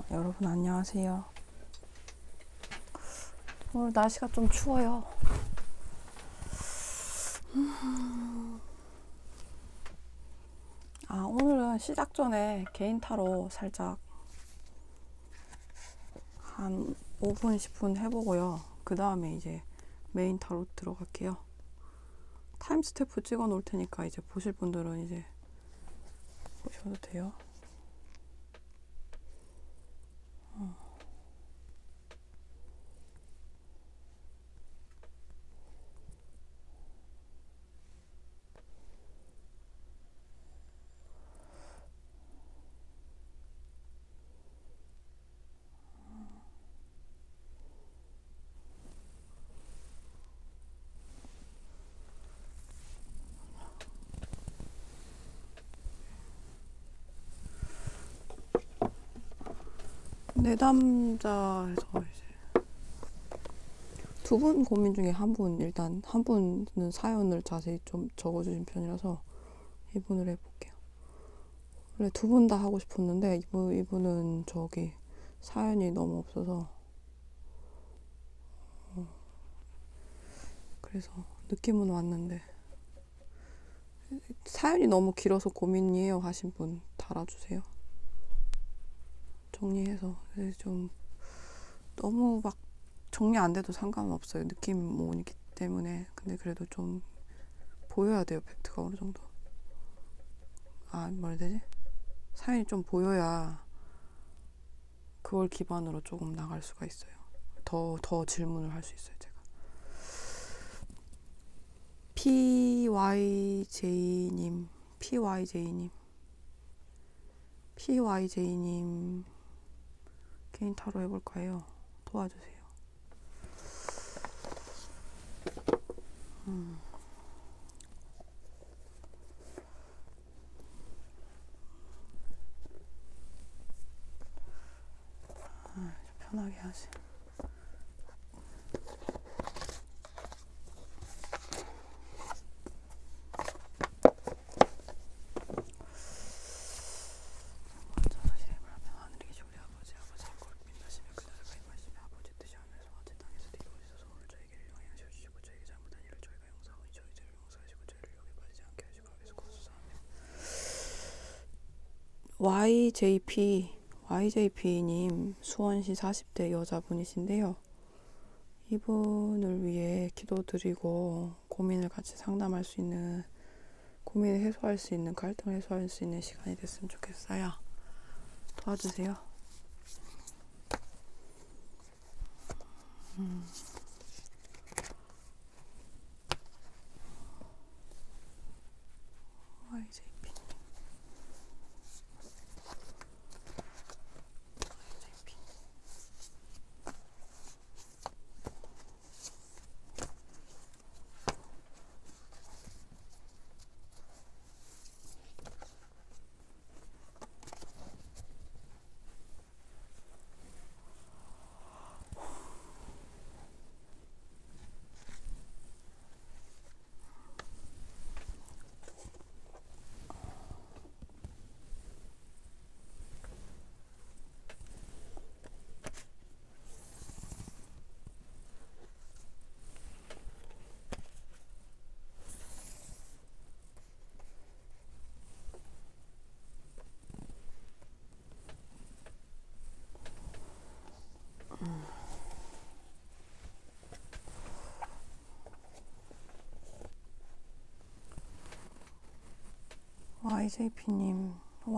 여러분 안녕하세요. 오늘 날씨가 좀 추워요. 오늘은 시작 전에 개인 타로 살짝 한 5분, 10분 해보고요. 그 다음에 이제 메인 타로 들어갈게요. 타임스탬프 찍어 놓을 테니까 이제 보실 분들은 이제 보셔도 돼요. 내담자에서 이제 두 분 고민 중에 일단 한 분은 사연을 자세히 좀 적어주신 편이라서 이분을 해볼게요. 원래 두 분 다 하고 싶었는데 이분은 사연이 너무 없어서 그래서 느낌은 왔는데 사연이 너무 길어서 고민이에요 하신 분 달아주세요. 정리해서 좀 너무 막 정리 안 돼도 상관은 없어요. 느낌 오기 때문에. 근데 그래도 좀 보여야 돼요. 팩트가 어느 정도. 뭐라 해야 되지? 사연이 좀 보여야 그걸 기반으로 조금 나갈 수가 있어요. 더 질문을 할 수 있어요. 제가. PYJ님 개인 타로 해볼까요? 도와주세요. 편하게 하지. YJP님 수원시 40대 여자분이신데요. 이분을 위해 기도드리고 고민을 같이 상담할 수 있는, 고민을 해소할 수 있는, 갈등을 해소할 수 있는 시간이 됐으면 좋겠어요. 도와주세요. YJP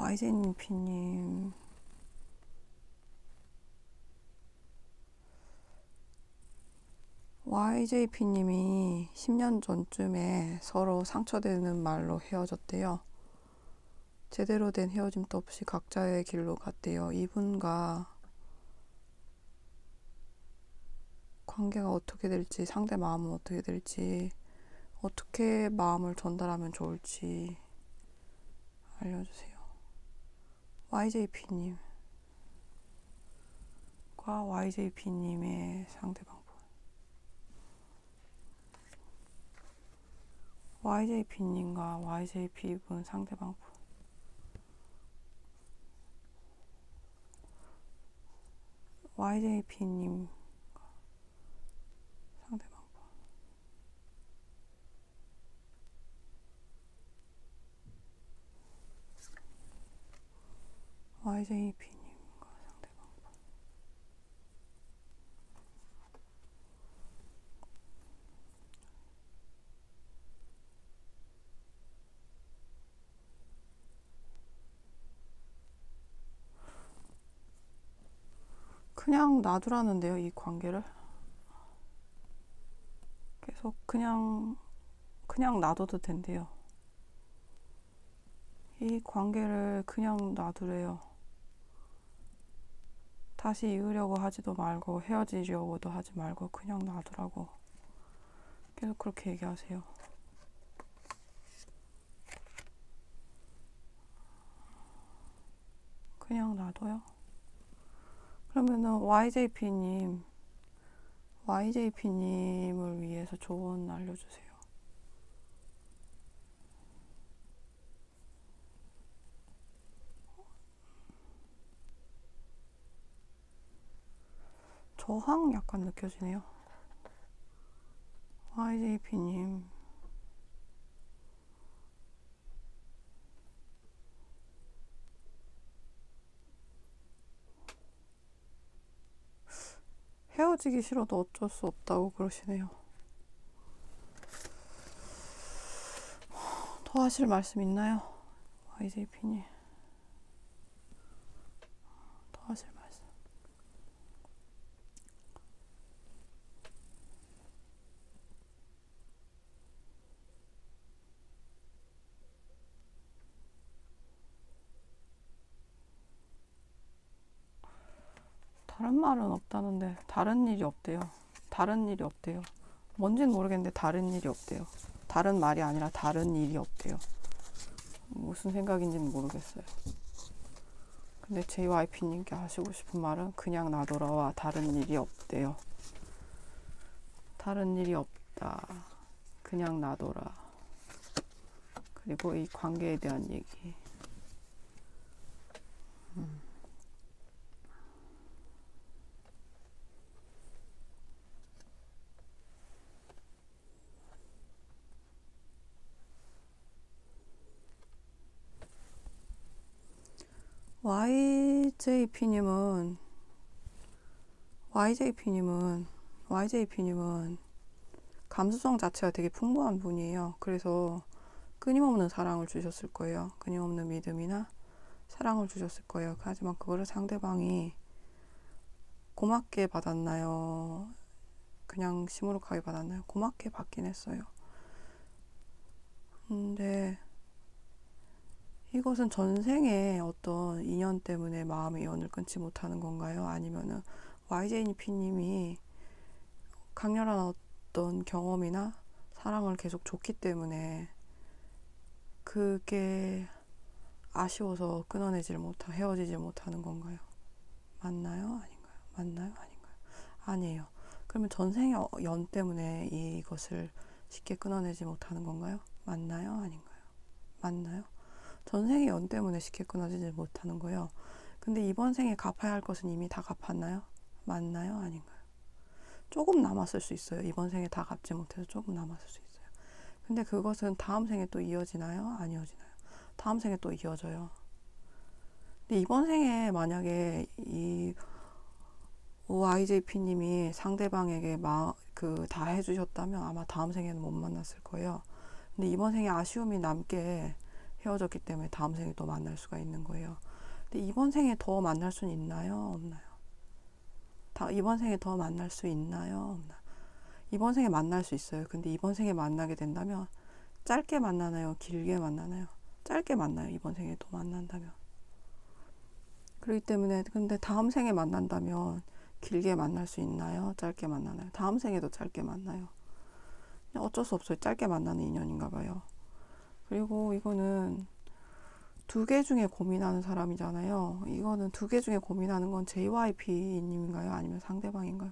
YJP님 YJP님이 10년 전쯤에 서로 상처되는 말로 헤어졌대요. 제대로 된 헤어짐도 없이 각자의 길로 갔대요. 이분과 관계가 어떻게 될지, 상대 마음은 어떻게 될지, 어떻게 마음을 전달하면 좋을지 알려주세요. YJP님과 YJP님의 상대방분. YJP님과 YJP분 상대방분. YJP님 상대방 YJP님과 상대방 그냥 놔두라는데요. 이 관계를 계속 그냥 놔둬도 된대요. 이 관계를 그냥 놔두래요. 다시 이으려고 하지도 말고 헤어지려고도 하지 말고 그냥 놔두라고 계속 그렇게 얘기하세요. 그냥 놔둬요. 그러면은 YJP님을 위해서 조언 알려주세요. 저항 약간 느껴지네요. YJP님 헤어지기 싫어도 어쩔 수 없다고 그러시네요. 더 하실 말씀 있나요? YJP님 더 하실 말씀. 다른 말은 없다는데 다른 일이 없대요. 다른 일이 없대요. 뭔진 모르겠는데 다른 일이 없대요. 다른 말이 아니라 다른 일이 없대요. 무슨 생각인지는 모르겠어요. 근데 JYP님께 하시고 싶은 말은 그냥 놔둬라와 다른 일이 없대요. 다른 일이 없다. 그냥 놔둬라. 그리고 이 관계에 대한 얘기. YJP님은 감수성 자체가 되게 풍부한 분이에요. 그래서 끊임없는 사랑을 주셨을 거예요. 끊임없는 믿음이나 사랑을 주셨을 거예요. 하지만 그거를 상대방이 고맙게 받았나요? 그냥 시무룩하게 받았나요? 고맙게 받긴 했어요. 근데 이것은 전생의 어떤 인연 때문에 마음의 연을 끊지 못하는 건가요? 아니면은 YJP님이 강렬한 어떤 경험이나 사랑을 계속 줬기 때문에 그게 아쉬워서 헤어지질 못하는 건가요? 맞나요? 아닌가요? 맞나요? 아닌가요? 아니에요. 그러면 전생의 연 때문에 이것을 쉽게 끊어내지 못하는 건가요? 맞나요? 아닌가요? 맞나요? 전생의 연 때문에 쉽게 끊어지지 못하는 거예요. 근데 이번 생에 갚아야 할 것은 이미 다 갚았나요? 맞나요? 아닌가요? 조금 남았을 수 있어요. 이번 생에 다 갚지 못해서 조금 남았을 수 있어요. 근데 그것은 다음 생에 또 이어지나요? 안 이어지나요? 다음 생에 또 이어져요. 근데 이번 생에 만약에 이 YJP님이 상대방에게 다 해주셨다면 아마 다음 생에는 못 만났을 거예요. 근데 이번 생에 아쉬움이 남게 헤어졌기 때문에 다음 생에 또 만날 수가 있는 거예요. 근데 이번 생에 더 만날 수는 있나요? 없나요? 이번 생에 더 만날 수 있나요? 없나요? 이번 생에 만날 수 있어요. 근데 이번 생에 만나게 된다면 짧게 만나나요? 길게 만나나요? 짧게 만나요. 이번 생에 또 만난다면. 그렇기 때문에 근데 다음 생에 만난다면 길게 만날 수 있나요? 짧게 만나나요? 다음 생에도 짧게 만나요. 어쩔 수 없어요. 짧게 만나는 인연인가 봐요. 그리고 이거는 두 개 중에 고민하는 사람이잖아요. 이거는 두 개 중에 고민하는 건 JYP님인가요? 아니면 상대방인가요?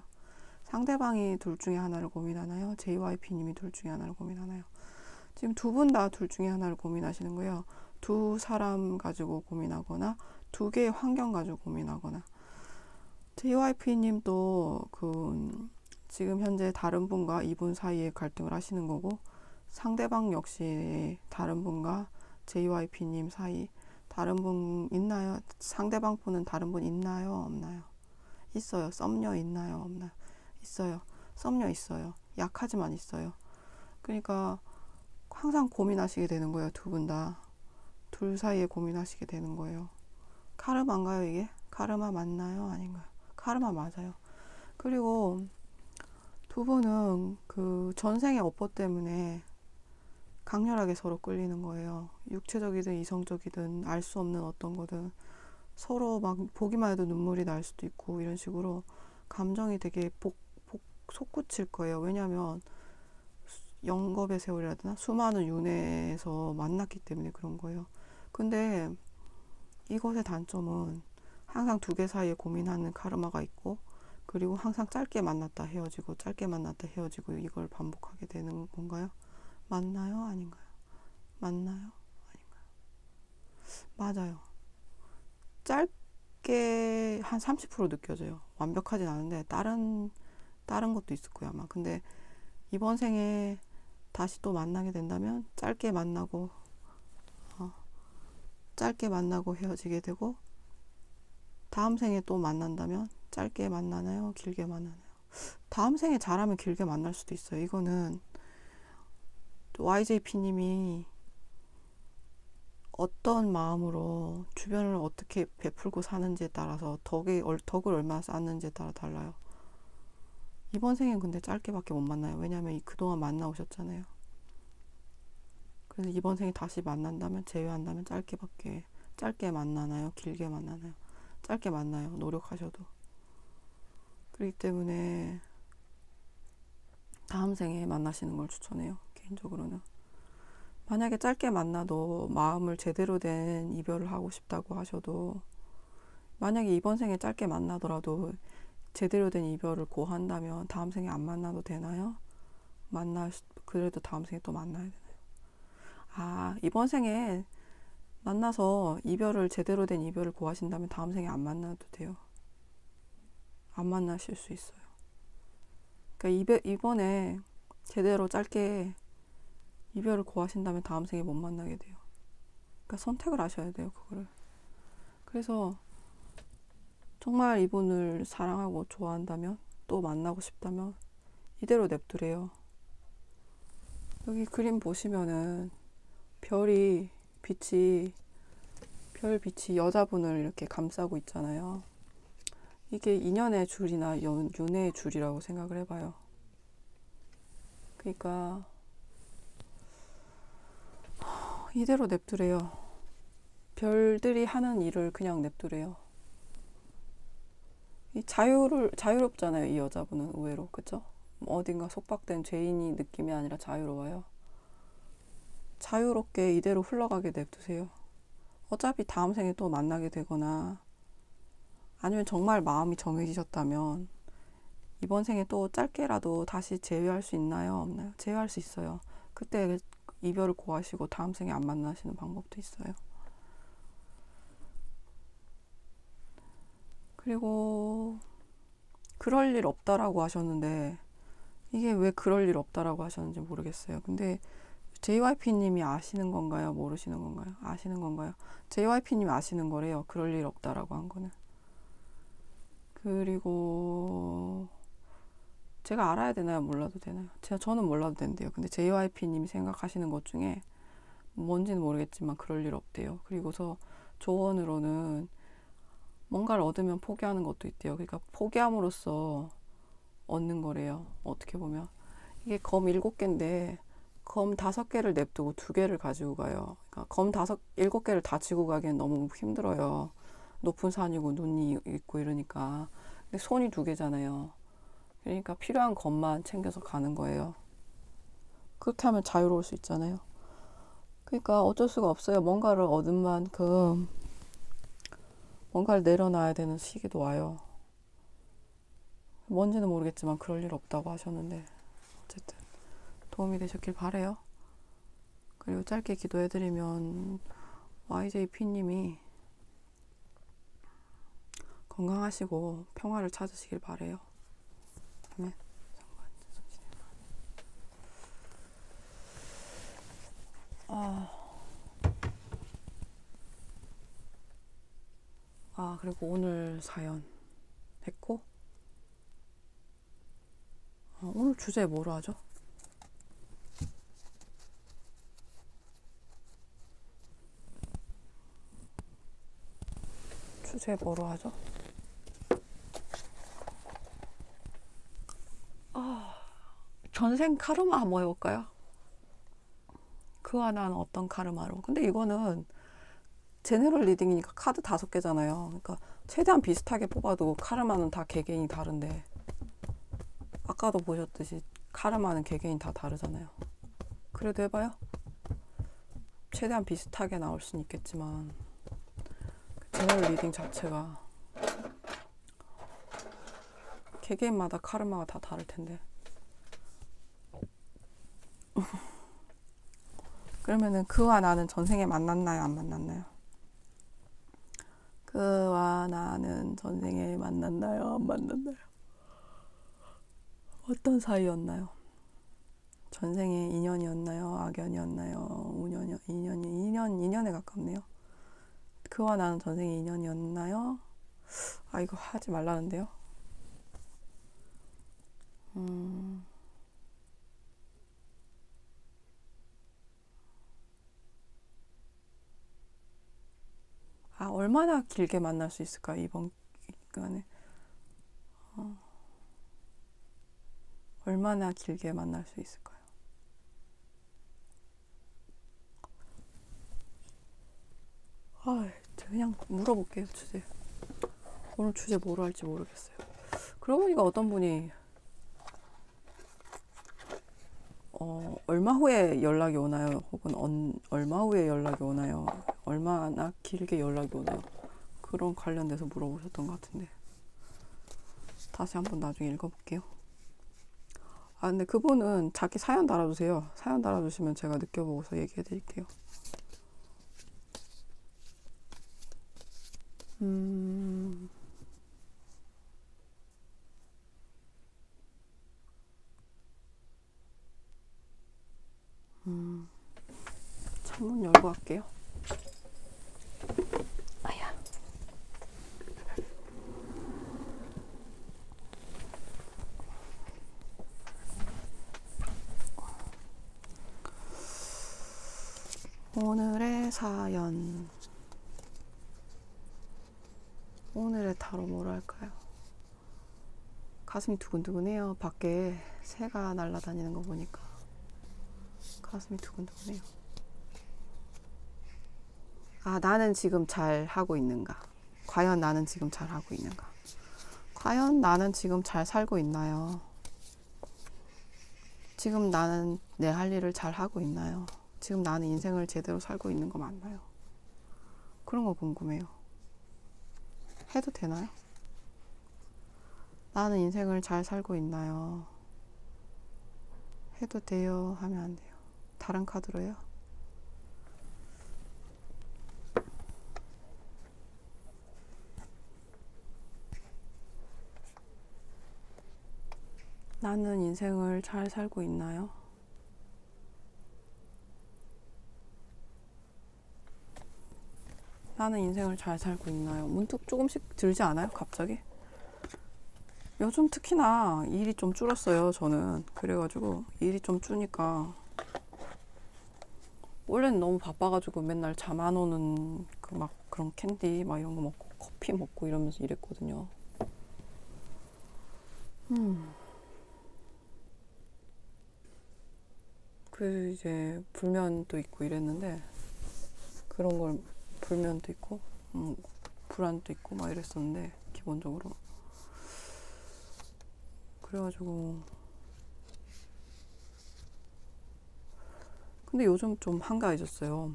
상대방이 둘 중에 하나를 고민하나요? JYP님이 둘 중에 하나를 고민하나요? 지금 두 분 다 둘 중에 하나를 고민하시는 거예요. 두 사람 가지고 고민하거나 두 개의 환경 가지고 고민하거나. JYP님도 지금 현재 다른 분과 이분 사이에 갈등을 하시는 거고, 상대방 역시 다른 분과 JYP님 사이 다른 분 있나요? 상대방 분은 다른 분 있나요? 없나요? 있어요. 썸녀 있나요? 없나요? 있어요. 썸녀 있어요. 약하지만 있어요. 그러니까 항상 고민하시게 되는 거예요. 두 분 다. 둘 사이에 고민하시게 되는 거예요. 카르마인가요, 이게? 카르마 맞나요? 아닌가요? 카르마 맞아요. 그리고 두 분은 그 전생의 업보 때문에 강렬하게 서로 끌리는 거예요. 육체적이든 이성적이든 알 수 없는 어떤 거든 서로 막 보기만 해도 눈물이 날 수도 있고 이런 식으로 감정이 되게 솟구칠 거예요. 왜냐하면 영겁의 세월이라 해야 되나? 수많은 윤회에서 만났기 때문에 그런 거예요. 근데 이것의 단점은 항상 두 개 사이에 고민하는 카르마가 있고, 그리고 항상 짧게 만났다 헤어지고 짧게 만났다 헤어지고 이걸 반복하게 되는 건가요? 맞나요? 아닌가요? 맞나요? 맞아요. 짧게 한 30% 느껴져요. 완벽하진 않은데 다른 것도 있을 거야 아마. 근데 이번 생에 다시 또 만나게 된다면 짧게 만나고 헤어지게 되고, 다음 생에 또 만난다면 짧게 만나나요? 길게 만나나요? 다음 생에 잘하면 길게 만날 수도 있어요. 이거는 YJP님이 어떤 마음으로 주변을 어떻게 베풀고 사는지에 따라서 덕을 얼마나 쌓는지에 따라 달라요. 이번 생엔 근데 짧게밖에 못 만나요. 왜냐면 그동안 만나오셨잖아요. 그래서 이번 생에 다시 만난다면, 제외한다면 짧게 만나나요? 길게 만나나요? 짧게 만나요. 노력하셔도. 그렇기 때문에 다음 생에 만나시는 걸 추천해요. 개인적으로는. 만약에 짧게 만나도 마음을 제대로 된 이별을 하고 싶다고 하셔도, 만약에 이번 생에 짧게 만나더라도 제대로 된 이별을 고한다면 다음 생에 안 만나도 되나요? 그래도 다음 생에 또 만나야 되나요? 이번 생에 만나서 제대로 된 이별을 고하신다면 다음 생에 안 만나도 돼요. 안 만나실 수 있어요. 그러니까 이번에 제대로 짧게 이별을 고하신다면 다음 생에 못 만나게 돼요. 그러니까 선택을 하셔야 돼요, 그거를. 그래서 정말 이분을 사랑하고 좋아한다면, 또 만나고 싶다면 이대로 냅두래요. 여기 그림 보시면은 별빛이 여자분을 이렇게 감싸고 있잖아요. 이게 인연의 줄이나 윤회의 줄이라고 생각을 해봐요. 그러니까 이대로 냅두래요. 별들이 하는 일을 그냥 냅두래요. 자유롭잖아요, 이 여자분은. 의외로. 그쵸? 어딘가 속박된 죄인이 느낌이 아니라 자유로워요. 자유롭게 이대로 흘러가게 냅두세요. 어차피 다음 생에 또 만나게 되거나, 아니면 정말 마음이 정해지셨다면 이번 생에 또 짧게라도 다시 재회할 수 있나요? 없나요? 재회할 수 있어요. 그때 이별을 고하시고 다음 생에 안 만나시는 방법도 있어요. 그리고 그럴 일 없다라고 하셨는데, 이게 왜 그럴 일 없다라고 하셨는지 모르겠어요. 근데 JYP님이 아시는 건가요? 모르시는 건가요? 아시는 건가요? JYP님이 아시는 거래요. 그럴 일 없다라고 한 거는. 그리고 제가 알아야 되나요? 몰라도 되나요? 저는 몰라도 된대요. 근데 JYP님이 생각하시는 것 중에 뭔지는 모르겠지만 그럴 일 없대요. 그리고서 조언으로는 뭔가를 얻으면 포기하는 것도 있대요. 그러니까 포기함으로써 얻는 거래요. 어떻게 보면. 이게 검 7개인데 검 5개를 냅두고 2개를 가지고 가요. 그러니까 검 7개를 다 쥐고 가기엔 너무 힘들어요. 높은 산이고 눈이 있고 이러니까. 근데 손이 2개잖아요. 그러니까 필요한 것만 챙겨서 가는 거예요. 그렇게 하면 자유로울 수 있잖아요. 그러니까 어쩔 수가 없어요. 뭔가를 얻은 만큼 뭔가를 내려놔야 되는 시기도 와요. 뭔지는 모르겠지만 그럴 일 없다고 하셨는데, 어쨌든 도움이 되셨길 바래요. 그리고 짧게 기도해드리면 YJP님이 건강하시고 평화를 찾으시길 바래요. 아멘. 그리고 오늘 사연 했고, 오늘 주제 뭐로 하죠? 주제 뭐로 하죠? 전생 카르마 한번 해볼까요? 그와 난 어떤 카르마로. 근데 이거는 제너럴 리딩이니까 카드 5개잖아요. 그러니까 최대한 비슷하게 뽑아도 카르마는 다 개개인이 다른데, 아까도 보셨듯이 카르마는 개개인 다 다르잖아요. 그래도 해봐요. 최대한 비슷하게 나올 수는 있겠지만 제너럴 리딩 자체가 개개인마다 카르마가 다 다를 텐데. 그러면은 그와 나는 전생에 만났나요, 안 만났나요? 그와 나는 전생에 만났나요, 안 만났나요? 어떤 사이였나요? 전생에 인연이었나요, 악연이었나요, 인연에 가깝네요. 그와 나는 전생에 인연이었나요? 이거 하지 말라는데요. 얼마나 길게 만날 수 있을까요, 이번 기간에? 얼마나 길게 만날 수 있을까요? 그냥 물어볼게요, 주제. 오늘 주제 뭐로 할지 모르겠어요. 그러고 보니까 어떤 분이 얼마 후에 연락이 오나요? 혹은 얼마 후에 연락이 오나요? 얼마나 길게 연락이 오나요? 그런 관련돼서 물어보셨던 것 같은데, 다시 한번 나중에 읽어볼게요. 근데 그분은 자기 사연 달아주세요. 사연 달아주시면 제가 느껴보고서 얘기해드릴게요. 창문 열고 할게요. 오늘의 사연. 오늘의 타로 뭐로 할까요? 가슴이 두근두근해요. 밖에 새가 날아다니는 거 보니까 가슴이 두근두근해요. 나는 지금 잘 하고 있는가? 과연 나는 지금 잘 하고 있는가? 과연 나는 지금 잘 살고 있나요? 지금 나는 내 할 일을 잘 하고 있나요? 지금 나는 인생을 제대로 살고 있는 거 맞나요? 그런 거 궁금해요. 해도 되나요? 나는 인생을 잘 살고 있나요? 해도 돼요? 하면 안 돼요. 다른 카드로 해요? 나는 인생을 잘 살고 있나요? 나는 인생을 잘 살고 있나요? 문득 조금씩 들지 않아요? 갑자기? 요즘 특히나 일이 좀 줄었어요, 저는. 그래가지고 일이 좀 주니까, 원래는 너무 바빠가지고 맨날 잠 안 오는 그런 캔디 막 이런 거 먹고 커피 먹고 이러면서 일했거든요. 이제 불면도 있고 이랬는데, 그런 걸 불면도 있고 불안도 있고 막 이랬었는데, 기본적으로. 그래가지고 근데 요즘 좀 한가해졌어요.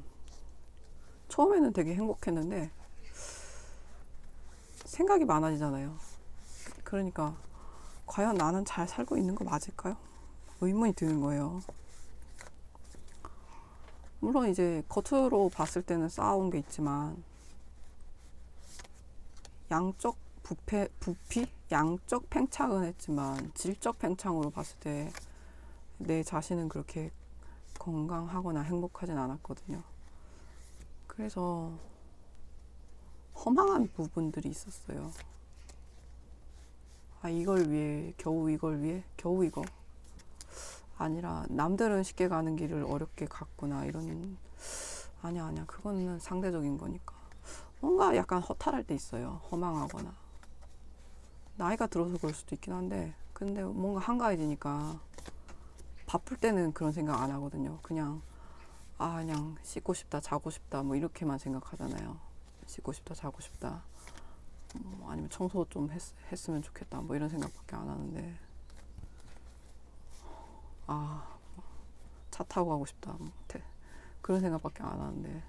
처음에는 되게 행복했는데 생각이 많아지잖아요. 그러니까 과연 나는 잘 살고 있는 거 맞을까요? 의문이 드는 거예요. 물론 이제 겉으로 봤을 때는 쌓아온 게 있지만, 양적 부피? 양적 팽창은 했지만 질적 팽창으로 봤을 때 내 자신은 그렇게 건강하거나 행복하진 않았거든요. 그래서 허망한 부분들이 있었어요. 아, 이걸 위해, 겨우 이걸 위해, 겨우 이거. 아니라 남들은 쉽게 가는 길을 어렵게 갔구나 이런. 아니야, 그거는 상대적인 거니까. 뭔가 약간 허탈할 때 있어요. 허망하거나. 나이가 들어서 그럴 수도 있긴 한데, 근데 뭔가 한가해지니까 바쁠 때는 그런 생각 안 하거든요. 그냥 씻고 싶다, 자고 싶다, 뭐 이렇게만 생각하잖아요. 씻고 싶다, 자고 싶다. 아니면 청소 좀 했으면 좋겠다, 뭐 이런 생각밖에 안 하는데, 차 타고 가고 싶다, 뭐 그런 생각밖에 안 하는데,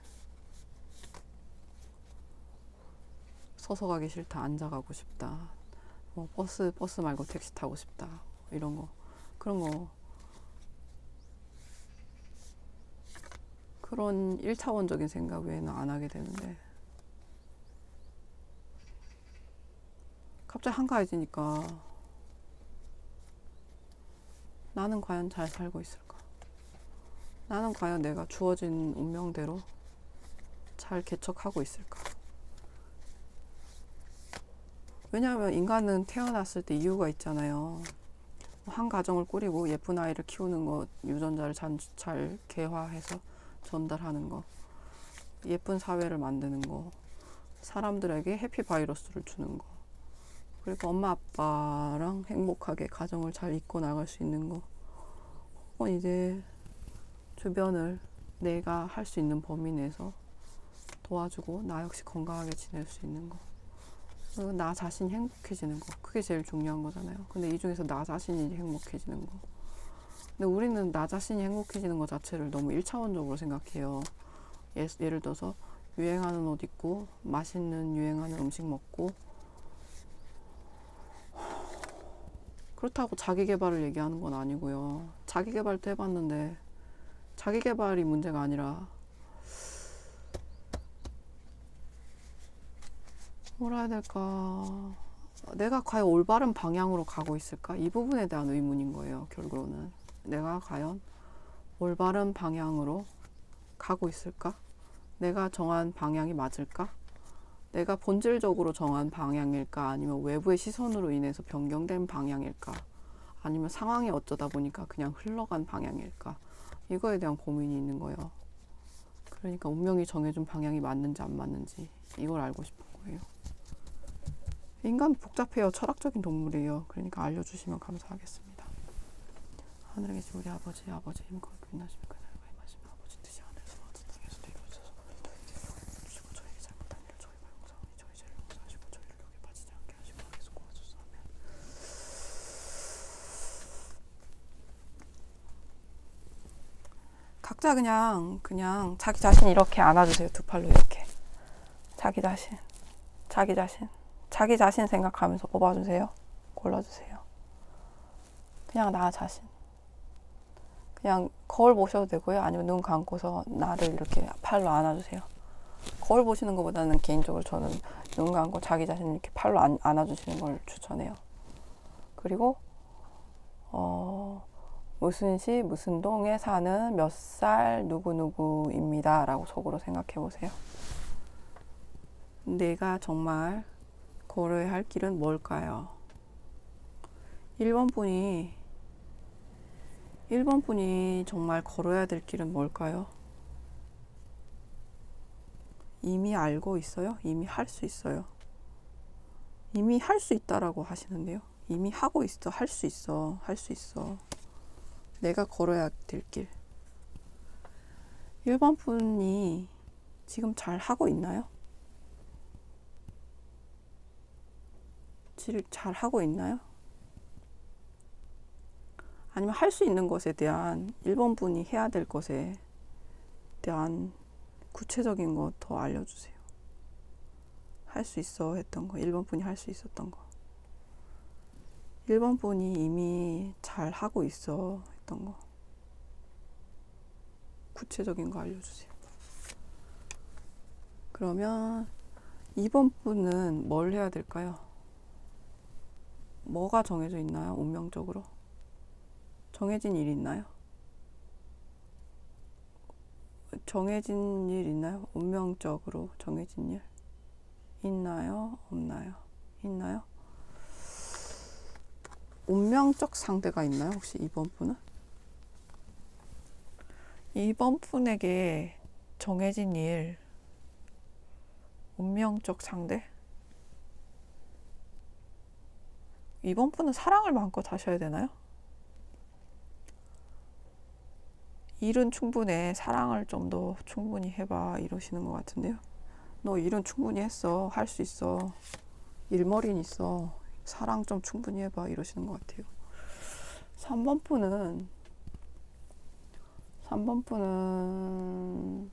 서서 가기 싫다, 앉아 가고 싶다, 뭐 버스 말고 택시 타고 싶다, 이런 거, 그런 거, 그런 1차원적인 생각 외에는 안 하게 되는데, 갑자기 한가해지니까 나는 과연 잘 살고 있을까? 나는 과연 내가 주어진 운명대로 잘 개척하고 있을까? 왜냐하면 인간은 태어났을 때 이유가 있잖아요. 한 가정을 꾸리고 예쁜 아이를 키우는 것, 유전자를 잘 개화해서 전달하는 거, 예쁜 사회를 만드는 거, 사람들에게 해피바이러스를 주는 거, 그리고 엄마 아빠랑 행복하게 가정을 잘 이끌어 나갈 수 있는 거, 혹은 이제 주변을 내가 할 수 있는 범위 내에서 도와주고 나 역시 건강하게 지낼 수 있는 거, 그리고 나 자신이 행복해지는 거, 그게 제일 중요한 거잖아요. 근데 이 중에서 나 자신이 행복해지는 거, 근데 우리는 나 자신이 행복해지는 것 자체를 너무 1차원적으로 생각해요. 예를 들어서 유행하는 옷 입고 맛있는 유행하는 음식 먹고, 그렇다고 자기 개발을 얘기하는 건 아니고요. 자기 개발도 해봤는데 자기 개발이 문제가 아니라, 뭐라 해야 될까, 내가 과연 올바른 방향으로 가고 있을까? 이 부분에 대한 의문인 거예요. 결국은 내가 과연 올바른 방향으로 가고 있을까? 내가 정한 방향이 맞을까? 내가 본질적으로 정한 방향일까? 아니면 외부의 시선으로 인해서 변경된 방향일까? 아니면 상황이 어쩌다 보니까 그냥 흘러간 방향일까? 이거에 대한 고민이 있는 거예요. 그러니까 운명이 정해준 방향이 맞는지 안 맞는지 이걸 알고 싶은 거예요. 인간 복잡해요. 철학적인 동물이에요. 그러니까 알려주시면 감사하겠습니다. 하늘에 계신 우리 아버지, 아버지님 거룩히 빛나시며 그날과 임하시며 아버지 뜻이 하늘에서 같은 땅에서도 이루어져서 주시고 저에게 잘못한 일을 저희 말공사오니 저희 죄를 용서하시고 저희를 욕에 빠지지 않게 하시고 악에서 구하소서. 아멘. 각자 그냥 자기 자신 이렇게 안아주세요. 두 팔로 이렇게. 자기 자신 생각하면서 뽑아주세요. 골라주세요. 그냥 나 자신. 그냥 거울 보셔도 되고요. 아니면 눈 감고서 나를 이렇게 팔로 안아주세요. 거울 보시는 것보다는 개인적으로 저는 눈 감고 자기 자신을 이렇게 팔로 안아주시는 걸 추천해요. 그리고 무슨 시 무슨 동에 사는 몇 살 누구누구입니다 라고 속으로 생각해 보세요. 내가 정말 걸어야 할 길은 뭘까요? 1번 분이 정말 걸어야 될 길은 뭘까요? 이미 알고 있어요? 이미 할 수 있어요? 이미 할 수 있다라고 하시는데요. 이미 하고 있어. 할 수 있어. 내가 걸어야 될 길. 1번 분이 지금 잘 하고 있나요? 잘 하고 있나요? 아니면 할 수 있는 것에 대한 1번 분이 해야 될 것에 대한 구체적인 것 더 알려주세요. 할 수 있어 했던 거, 1번 분이 할 수 있었던 거, 1번 분이 이미 잘 하고 있어 했던 거, 구체적인 거 알려주세요. 그러면 2번 분은 뭘 해야 될까요? 뭐가 정해져 있나요? 운명적으로 정해진 일 있나요? 정해진 일 있나요? 운명적으로 정해진 일 있나요? 없나요? 있나요? 운명적 상대가 있나요? 혹시 이번 분은? 이번 분에게 정해진 일, 운명적 상대? 이번 분은 사랑을 마음껏 하셔야 되나요? 일은 충분해. 사랑을 좀 더 충분히 해봐. 이러시는 것 같은데요. 너 일은 충분히 했어. 할 수 있어. 일머리는 있어. 사랑 좀 충분히 해봐. 이러시는 것 같아요. 3번 분은 3번 분은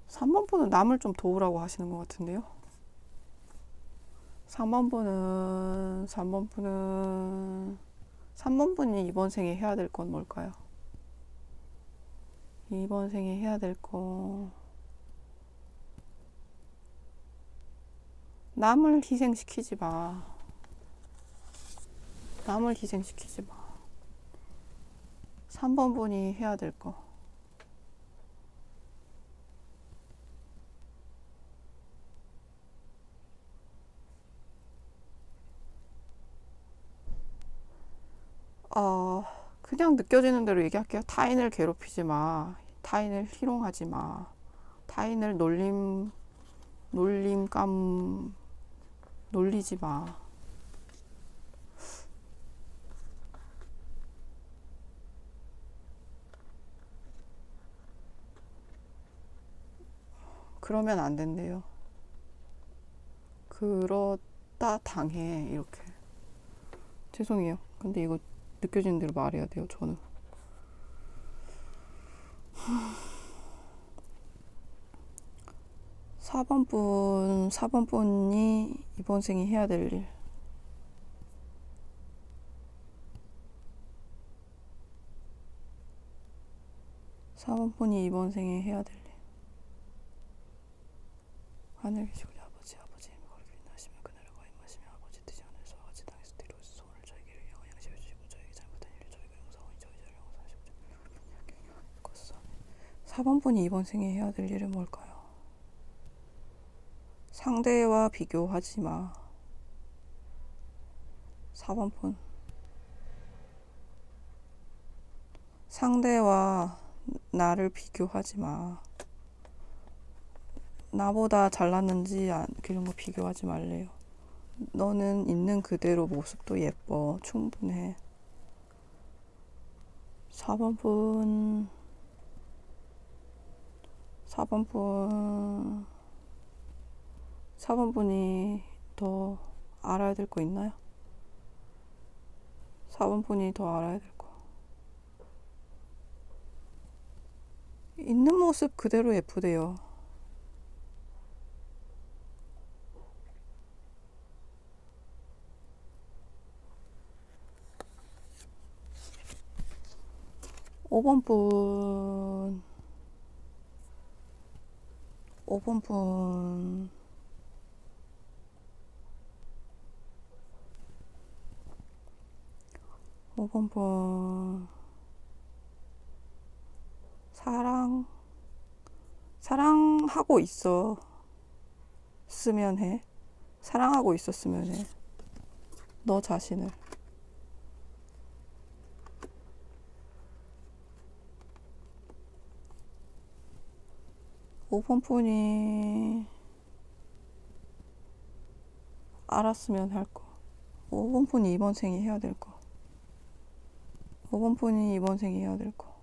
3번 분은 남을 좀 도우라고 하시는 것 같은데요. 3번 분이 이번 생에 해야 될 건 뭘까요? 이번 생에 해야 될 거 남을 희생시키지 마. 남을 희생시키지 마. 3번 분이 해야 될 거. 그냥 느껴지는 대로 얘기할게요. 타인을 괴롭히지 마. 타인을 희롱하지 마. 타인을 놀리지 마. 그러면 안 된대요. 그러다 당해. 이렇게. 죄송해요. 근데 이거 느껴지는 대로 말해야 돼요. 저는. 4번 분이 이번 생에 해야 될 일. 4번 분이 이번 생에 해야 될 일. 하늘 계시고 아버지 힘이 거룩히 빛나시며 그늘을 거의 마시며 아버지 뜻이 하늘에서 같이 땅에서 이루어진 소원을 저에게 영원 양식을 주시고 저에게 잘못한 일을 저희가 용서하오니 저희 죄를 용서하시고 4번 분이 이번 생에 해야 될 일은 뭘까요? 상대와 비교하지 마. 4번 분. 상대와 나를 비교하지 마. 나보다 잘났는지 그런 거 비교하지 말래요. 너는 있는 그대로 모습도 예뻐. 충분해. 4번 분. 4번 분이 더 알아야 될 거 있나요? 4번 분이 더 알아야 될 거. 있는 모습 그대로 예쁘대요. 5번 분. 5번 분. 5번 분. 사랑하고 있었으면 해. 사랑하고 있었으면 해. 너 자신을. 5번 분이 알았으면 할 거. 5번 분이 이번 생에 해야 될 거. 5번 분이 이번 생에 해야 될 거.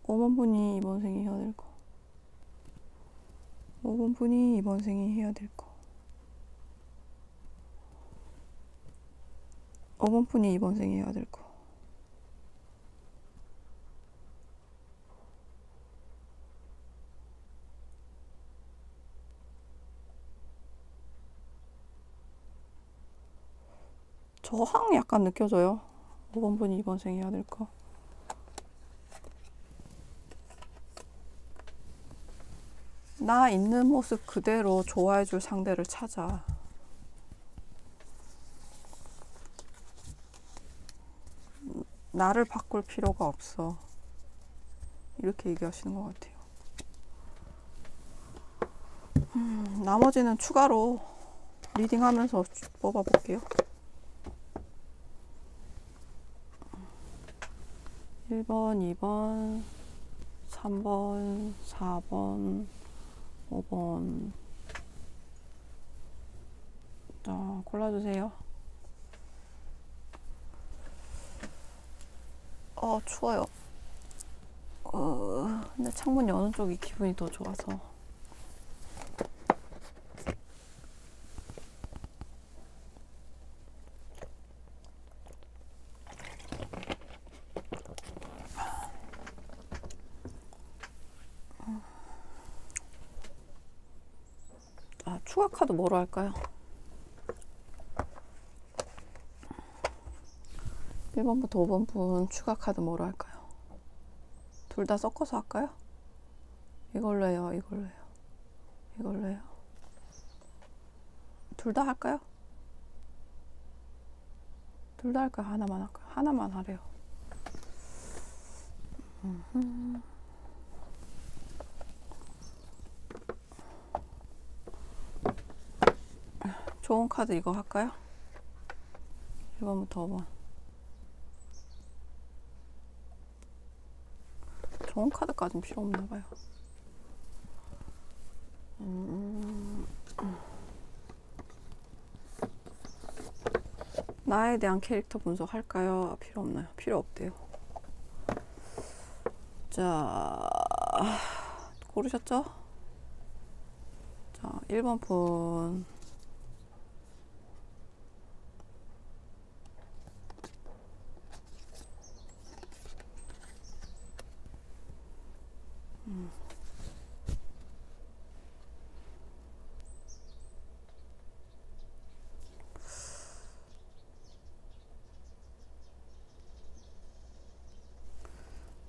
5번 분이 이번 생에 해야 될 거. 5번 분이 이번 생에 해야 될 거. 5번 분이 이번 생에 해야 될 거. 저항 약간 느껴져요. 5번 분이 이번 생에 해야 될 거. 나 있는 모습 그대로 좋아해줄 상대를 찾아. 나를 바꿀 필요가 없어. 이렇게 얘기하시는 것 같아요. 나머지는 추가로 리딩하면서 뽑아볼게요. 1번, 2번, 3번, 4번, 5번. 자, 골라주세요. 추워요. 근데 창문 여는 쪽이 기분이 더 좋아서. 추가 카드 뭐로 할까요? 1번부터 5번 분 추가 카드 뭐로 할까요? 둘 다 섞어서 할까요? 이걸로 해요, 이걸로 해요, 이걸로 해요. 둘 다 할까요? 둘 다 할까요? 하나만 할까요? 하나만 하래요. 좋은 카드 이거 할까요? 1번부터 5번. 좋은 카드까지는 필요 없나 봐요. 나에 대한 캐릭터 분석할까요? 필요 없나요? 필요 없대요. 자, 고르셨죠? 자, 1번 분.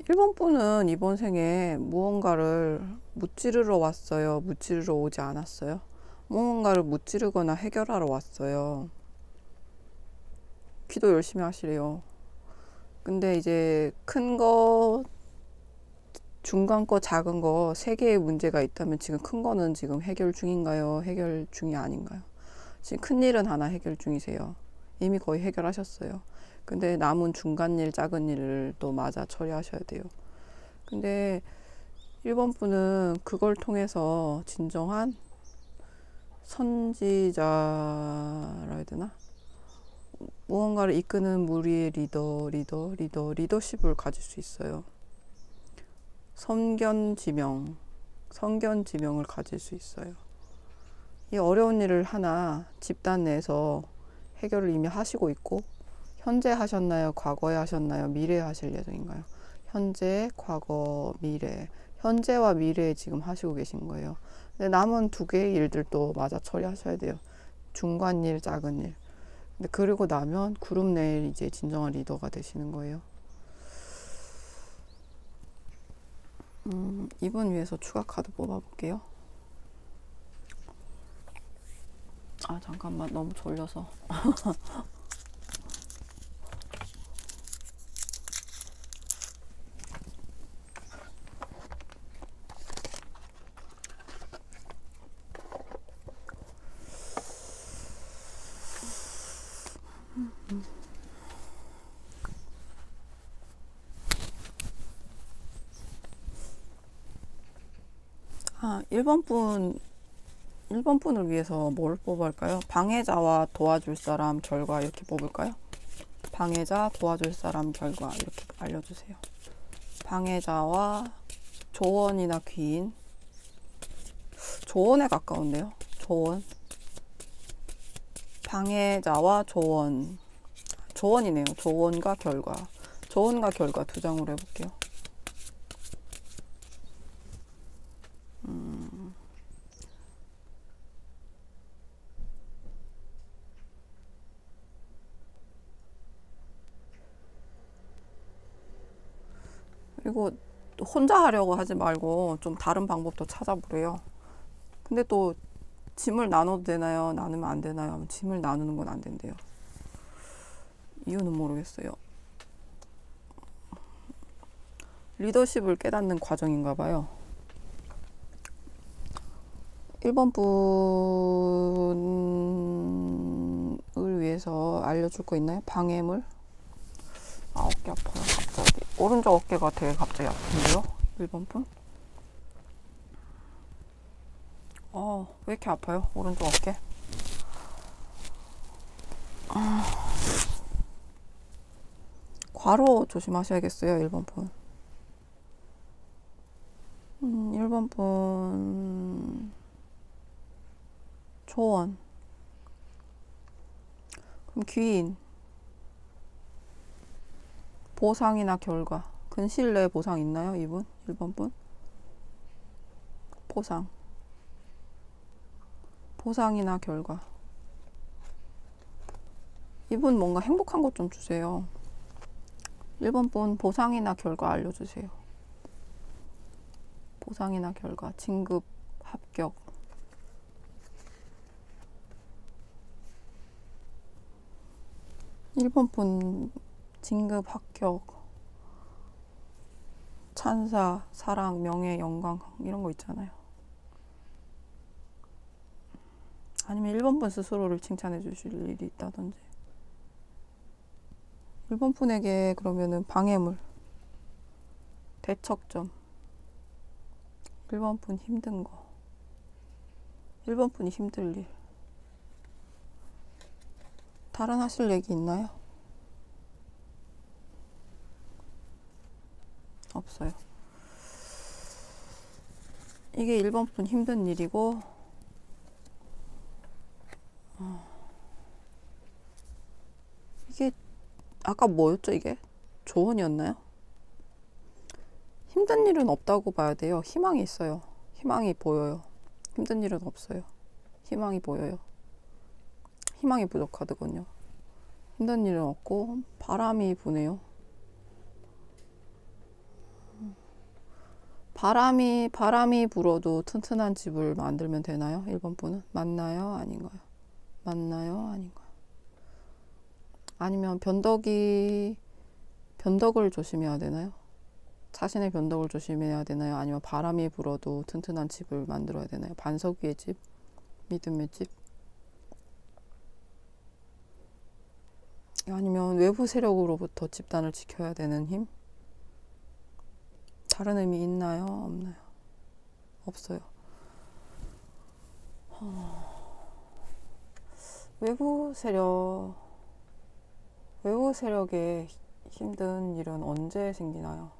일본 분은 이번 생에 무언가를 무찌르러 왔어요? 무찌르러 오지 않았어요? 무언가를 무찌르거나 해결하러 왔어요. 기도 열심히 하시래요. 근데 이제 큰 거, 중간 거, 작은 거 세 개의 문제가 있다면 지금 큰 거는 지금 해결 중인가요? 해결 중이 아닌가요? 지금 큰 일은 하나 해결 중이세요. 이미 거의 해결하셨어요. 근데 남은 중간 일, 작은 일을 또 마저 처리하셔야 돼요. 근데 1번 분은 그걸 통해서 진정한 선지자라 해야 되나? 무언가를 이끄는 무리의 리더십을 가질 수 있어요. 선견지명을 가질 수 있어요. 이 어려운 일을 하나 집단 내에서 해결을 이미 하시고 있고, 현재 하셨나요? 과거에 하셨나요? 미래에 하실 예정인가요? 현재, 과거, 미래. 현재와 미래에 지금 하시고 계신 거예요. 근데 남은 두 개의 일들도 맞아 처리하셔야 돼요. 중간 일, 작은 일. 근데 그리고 나면 그룹 내에 이제 진정한 리더가 되시는 거예요. 이분 위해서 추가 카드 뽑아볼게요. 잠깐만, 너무 졸려서. 아, 1번 분을 위해서 뭘 뽑을까요? 방해자와 도와줄 사람 결과 이렇게 뽑을까요? 방해자, 도와줄 사람 결과 이렇게 알려주세요. 방해자와 조언이나 귀인. 조언에 가까운데요. 조언. 방해자와 조언. 조언이네요. 조언과 결과. 조언과 결과 두 장으로 해볼게요. 그리고 혼자 하려고 하지 말고 좀 다른 방법도 찾아보래요. 근데 또 짐을 나눠도 되나요? 나누면 안 되나요? 하면 짐을 나누는 건 안 된대요. 이유는 모르겠어요. 리더십을 깨닫는 과정인가 봐요. 1번 분을 위해서 알려줄 거 있나요? 방해물? 아, 어깨 아파요, 갑자기. 오른쪽 어깨가 되게 갑자기 아픈데요? 1번 분? 왜 이렇게 아파요? 오른쪽 어깨? 과로 조심하셔야겠어요, 1번 분. 1번 분, 초원. 그럼 귀인. 보상이나 결과. 근시일 내에 보상 있나요, 이분? 1번 분? 보상. 보상이나 결과. 이분 뭔가 행복한 것 좀 주세요. 1번 분 보상이나 결과 알려주세요. 보상이나 결과. 진급, 합격. 1번 분 진급, 합격, 찬사, 사랑, 명예, 영광 이런 거 있잖아요. 아니면 1번 분 스스로를 칭찬해 주실 일이 있다든지. 1번 분에게 그러면은 방해물, 대척점. 1번 분 힘든 거. 1번 분이 힘들 일. 다른 하실 얘기 있나요? 없어요. 이게 1번 분 힘든 일이고, 이게 아까 뭐였죠, 이게? 조언이었나요? 힘든 일은 없다고 봐야 돼요. 희망이 있어요. 희망이 보여요. 힘든 일은 없어요. 희망이 보여요. 희망이 부족하더군요. 힘든 일은 없고 바람이 부네요. 바람이 불어도 튼튼한 집을 만들면 되나요? 1번 분은? 맞나요? 아닌가요? 맞나요? 아닌가요? 아니면 변덕을 조심해야 되나요? 자신의 변덕을 조심해야 되나요? 아니면 바람이 불어도 튼튼한 집을 만들어야 되나요? 반석 위의 집? 믿음의 집? 아니면 외부 세력으로부터 집단을 지켜야 되는 힘? 다른 의미 있나요? 없나요? 없어요. 외부 세력의 힘든 일은 언제 생기나요?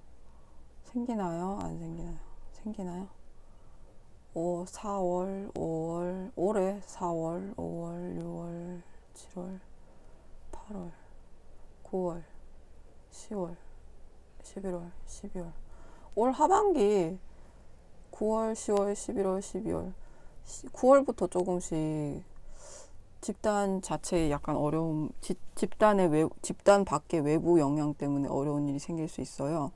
생기나요? 안 생기나요? 생기나요? 4월, 5월, 올해 4월, 5월, 6월, 7월, 8월, 9월, 10월, 11월, 12월. 올 하반기 9월, 10월, 11월, 12월. 9월부터 조금씩 집단 자체에 약간 어려움, 집단 밖의 외부 영향 때문에 어려운 일이 생길 수 있어요.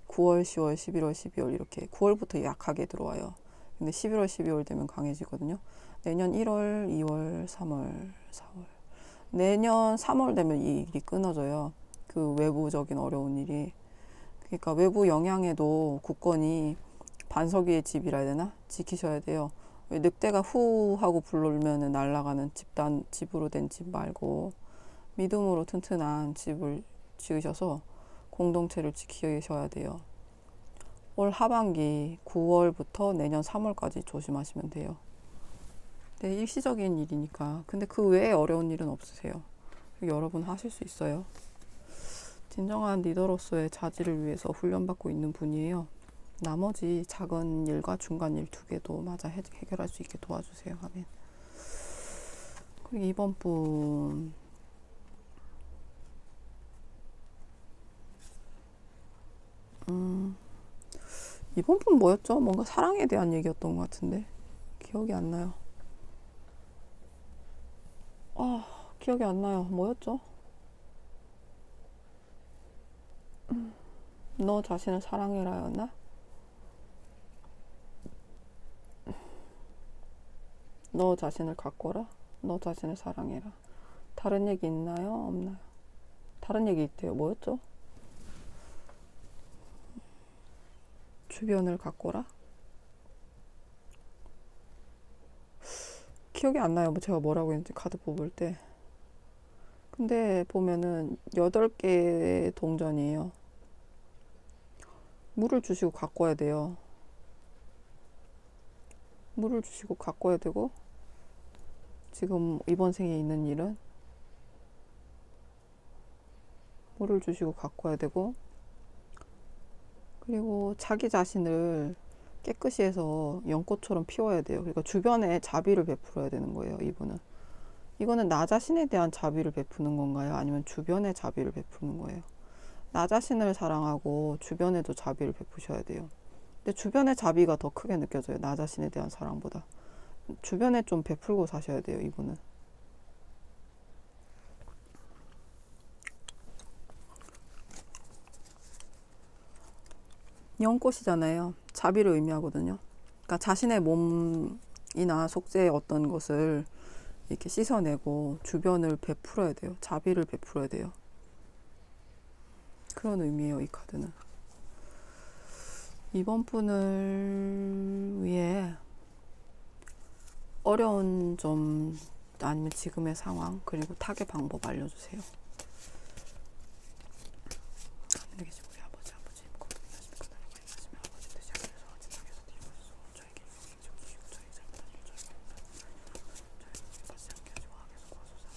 9월, 10월, 11월, 12월 이렇게 9월부터 약하게 들어와요. 근데 11월, 12월 되면 강해지거든요. 내년 1월, 2월, 3월, 4월. 내년 3월 되면 이 일이 끊어져요. 그 외부적인 어려운 일이. 그러니까 외부 영향에도 굳건히 반석 위의 집이라 해야 되나? 지키셔야 돼요. 늑대가 후 하고 불르면 날아가는 집으로 된 집 말고 믿음으로 튼튼한 집을 지으셔서 공동체를 지키셔야 돼요. 올 하반기 9월부터 내년 3월까지 조심하시면 돼요. 네, 일시적인 일이니까. 근데 그 외에 어려운 일은 없으세요. 여러분 하실 수 있어요. 진정한 리더로서의 자질을 위해서 훈련받고 있는 분이에요. 나머지 작은 일과 중간 일 2개도 마저 해결할 수 있게 도와주세요. 아멘. 그리고 2번 분. 이번 분 뭐였죠? 뭔가 사랑에 대한 얘기였던 것 같은데 기억이 안 나요. 기억이 안 나요. 뭐였죠? 너 자신을 사랑해라였나? 너 자신을 가꿔라. 너 자신을 사랑해라. 다른 얘기 있나요? 없나요? 다른 얘기 있대요. 뭐였죠? 주변을 가꿔라? 기억이 안 나요. 뭐 제가 뭐라고 했는지 카드 뽑을 때. 근데 보면은 8개 동전이에요. 물을 주시고 가꿔야 돼요. 물을 주시고 가꿔야 되고, 지금 이번 생에 있는 일은 물을 주시고 가꿔야 되고, 그리고 자기 자신을 깨끗이 해서 연꽃처럼 피워야 돼요. 그러니까 주변에 자비를 베풀어야 되는 거예요, 이분은. 이거는 나 자신에 대한 자비를 베푸는 건가요? 아니면 주변에 자비를 베푸는 거예요? 나 자신을 사랑하고 주변에도 자비를 베푸셔야 돼요. 근데 주변의 자비가 더 크게 느껴져요. 나 자신에 대한 사랑보다. 주변에 좀 베풀고 사셔야 돼요, 이분은. 연꽃이잖아요. 자비를 의미하거든요. 그러니까 자신의 몸이나 속죄의 어떤 것을 이렇게 씻어내고 주변을 베풀어야 돼요. 자비를 베풀어야 돼요. 그런 의미예요, 이 카드는. 이번 분을 위해 어려운 점, 아니면 지금의 상황, 그리고 타개 방법 알려주세요. 하늘에 계신 우리 아버지, 거듭이 하시니까 나라가 임하시며 아버지 뜻이 하늘에서 같이 땅에서 이루어져서 저에게 일용이 주시고 저희 잘못한 일 저에게 저희 받지 않게 하시고 악에서 구하소서.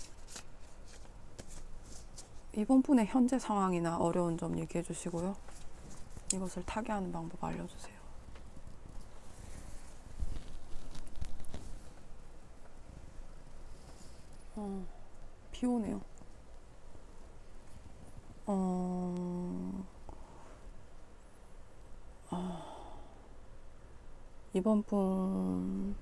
이번 분의 현재 상황이나 어려운 점 얘기해 주시고요. 이것을 타개하는 방법 알려주세요. 비 오네요. 이번 분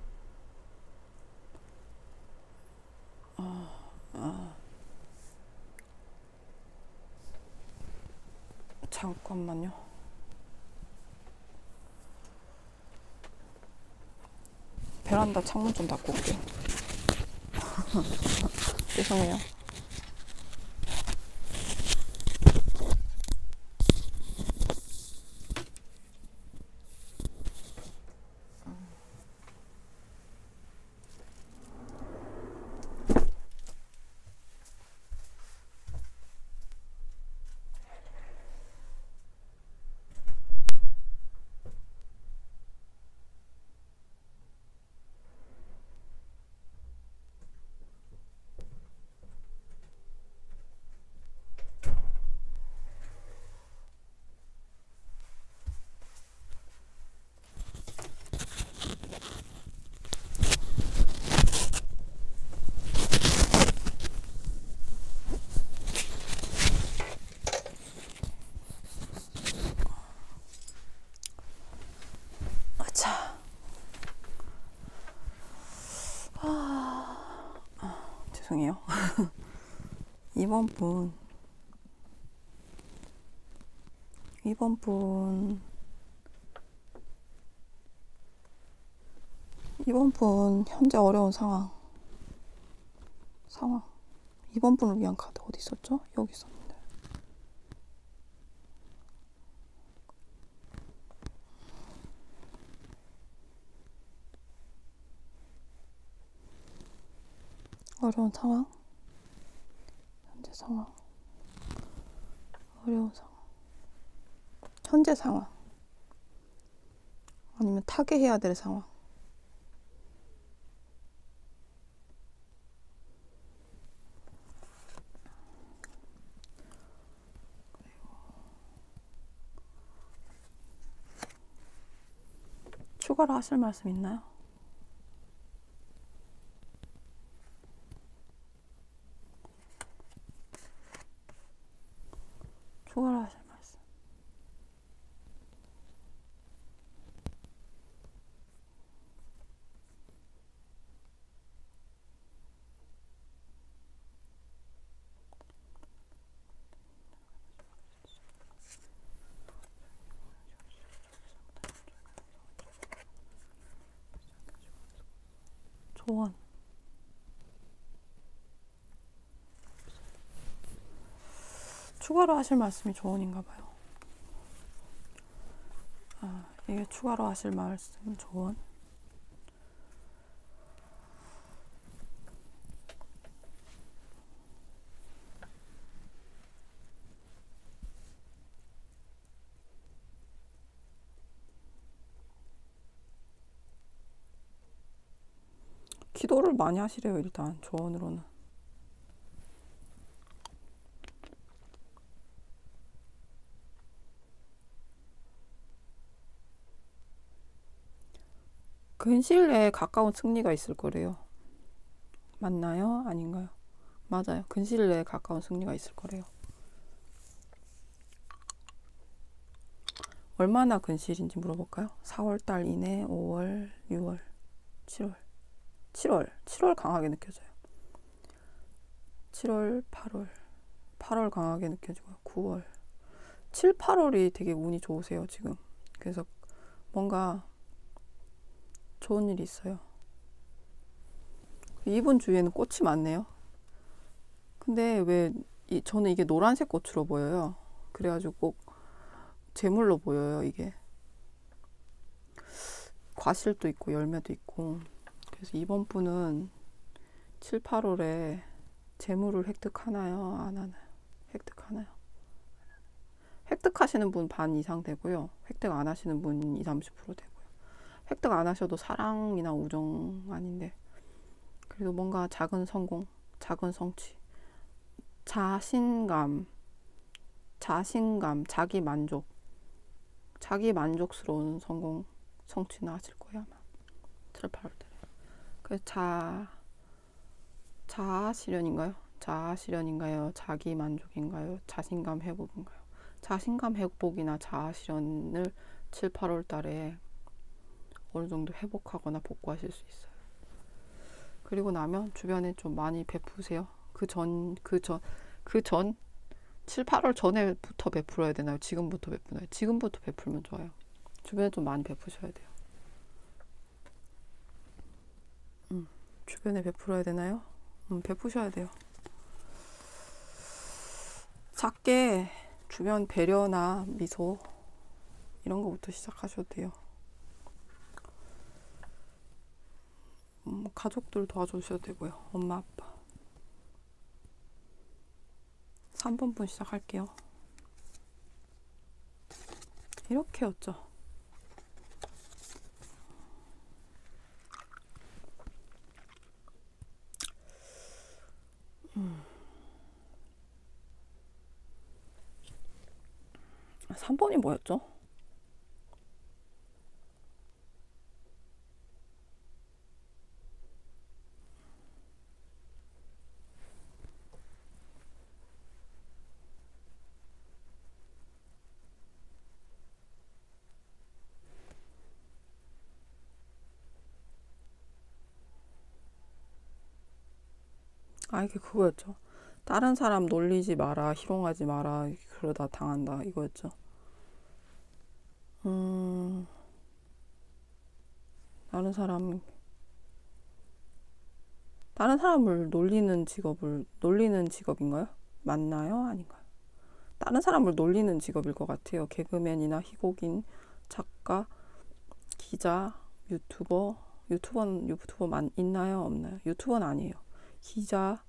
잠깐만요. 베란다 창문 좀 닫고 올게요. 죄송해요. 죄송해요. 이번 분 현재 어려운 상황. 이번 분을 위한 카드 어디 있었죠? 여기 있었는데. 어려운 상황. 현재 상황. 어려운 상황. 현재 상황. 아니면 타개해야 될 상황. 추가로 하실 말씀 있나요? 추가로 하실 말씀. 조언. 추가로 하실 말씀이 조언인가 봐요. 이게 추가로 하실 말씀 조언. 기도를 많이 하시래요. 일단 조언으로는. 근시일 내에 가까운 승리가 있을 거래요. 맞나요? 아닌가요? 맞아요. 근시일 내에 가까운 승리가 있을 거래요. 얼마나 근시일인지 물어볼까요? 4월달 이내, 5월, 6월, 7월. 7월 강하게 느껴져요. 7월, 8월 강하게 느껴지고요. 9월. 7, 8월이 되게 운이 좋으세요, 지금. 그래서 뭔가 좋은 일이 있어요. 이번 주에는 꽃이 많네요. 근데 왜 저는 이게 노란색 꽃으로 보여요. 그래가지고 꼭 재물로 보여요, 이게. 과실도 있고 열매도 있고. 그래서 이번 분은 7, 8월에 재물을 획득하나요? 안 하나요? 획득하나요? 획득하시는 분 반 이상 되고요. 획득 안 하시는 분 20, 30% 되고요. 획득 안 하셔도 사랑이나 우정 아닌데 그래도 뭔가 작은 성공, 작은 성취, 자신감, 자기 만족, 자기 만족스러운 성공, 성취나 하실 거예요 아마. 7, 8월 때. 그래서 자아실현인가요? 자아실현인가요? 자기 만족인가요? 자신감 회복인가요? 자신감 회복이나 자아실현을 7, 8월 달에 어느 정도 회복하거나 복구하실 수 있어요. 그리고 나면 주변에 좀 많이 베푸세요. 그 전 7, 8월 전에부터 베풀어야 되나요? 지금부터 베푸나요? 지금부터 베풀면 좋아요. 주변에 좀 많이 베푸셔야 돼요. 주변에 베풀어야 되나요? 베푸셔야 돼요. 작게 주변 배려나 미소 이런 거부터 시작하셔도 돼요. 가족들 도와주셔도 되고요. 엄마, 아빠. 3번 분 시작할게요. 이렇게였죠. 음. 3번이 뭐였죠? 이게 그거였죠. 다른 사람 놀리지 마라, 희롱하지 마라, 그러다 당한다, 이거였죠. 다른 사람을 놀리는 직업인가요? 맞나요? 아닌가요? 다른 사람을 놀리는 직업일 것 같아요. 개그맨이나 희곡인, 작가, 기자, 유튜버는 있나요? 없나요? 유튜버는 아니에요. 기자,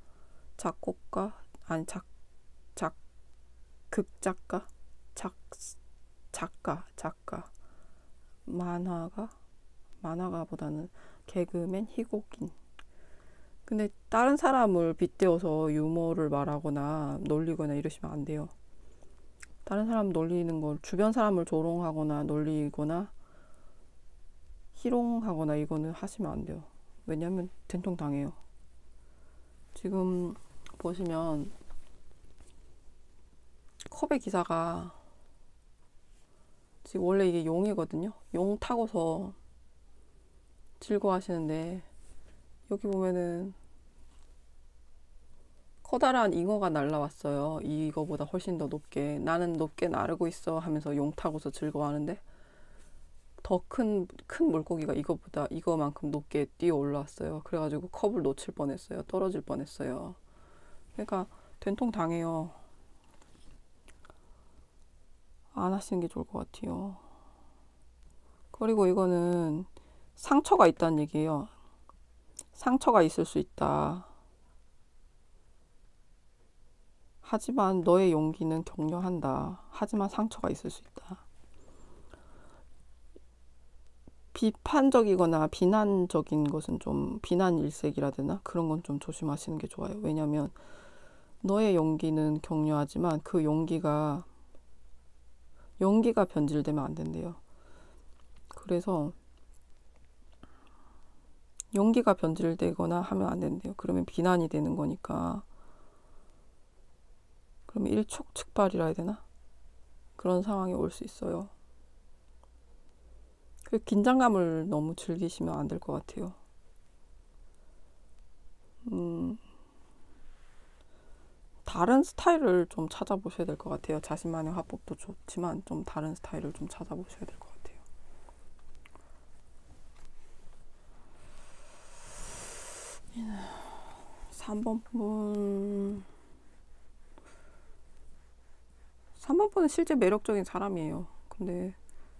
작곡가, 아니 극작가, 작가, 만화가보다는 개그맨, 희곡인. 근데 다른 사람을 빗대어서 유머를 말하거나 놀리거나 이러시면 안 돼요. 다른 사람 놀리는 걸 주변 사람을 조롱하거나 놀리거나 희롱하거나 이거는 하시면 안 돼요. 왜냐면 된통 당해요. 지금 보시면 컵의 기사가 지금 원래 이게 용이거든요. 용 타고서 즐거워하시는데 여기 보면은 커다란 잉어가 날라왔어요. 이거보다 훨씬 더 높게. 나는 높게 나르고 있어 하면서 용 타고서 즐거워하는데 더 큰 물고기가 이거만큼 높게 뛰어 올라왔어요. 그래가지고 컵을 놓칠 뻔했어요. 떨어질 뻔했어요. 그러니까 된통 당해요. 안 하시는 게 좋을 것 같아요. 그리고 이거는 상처가 있다는 얘기예요. 상처가 있을 수 있다. 하지만 너의 용기는 격려한다. 하지만 상처가 있을 수 있다. 비판적이거나 비난적인 것은 좀, 비난 일색이라 되나? 그런 건 좀 조심하시는 게 좋아요. 왜냐면 너의 용기는 격려하지만 그 용기가 변질되면 안 된대요. 그래서 용기가 변질되거나 하면 안 된대요. 그러면 비난이 되는 거니까. 그러면 일촉즉발이라 해야 되나? 그런 상황이 올 수 있어요. 그 긴장감을 너무 즐기시면 안 될 것 같아요. 다른 스타일을 좀 찾아보셔야 될 것 같아요. 자신만의 화법도 좋지만 좀 다른 스타일을 좀 찾아보셔야 될 것 같아요. 3번 분은 실제 매력적인 사람이에요. 근데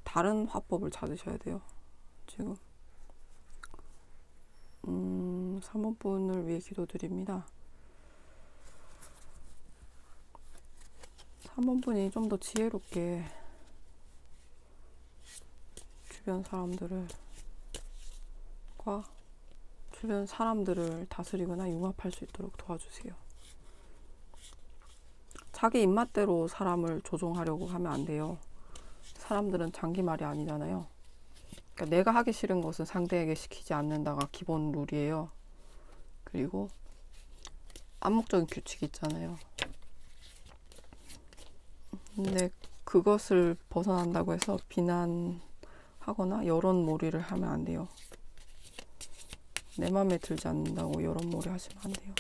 다른 화법을 찾으셔야 돼요. 지금 3번 분을 위해 기도드립니다. 3번 분이 좀 더 지혜롭게 주변 사람들을 다스리거나 융합할 수 있도록 도와주세요. 자기 입맛대로 사람을 조종하려고 하면 안 돼요. 사람들은 장기말이 아니잖아요. 그러니까 내가 하기 싫은 것은 상대에게 시키지 않는다가 기본 룰이에요. 그리고 암묵적인 규칙이 있잖아요. 근데 그것을 벗어난다고 해서 비난하거나 여론몰이를 하면 안 돼요. 내 맘에 들지 않는다고 여론몰이 하시면 안 돼요.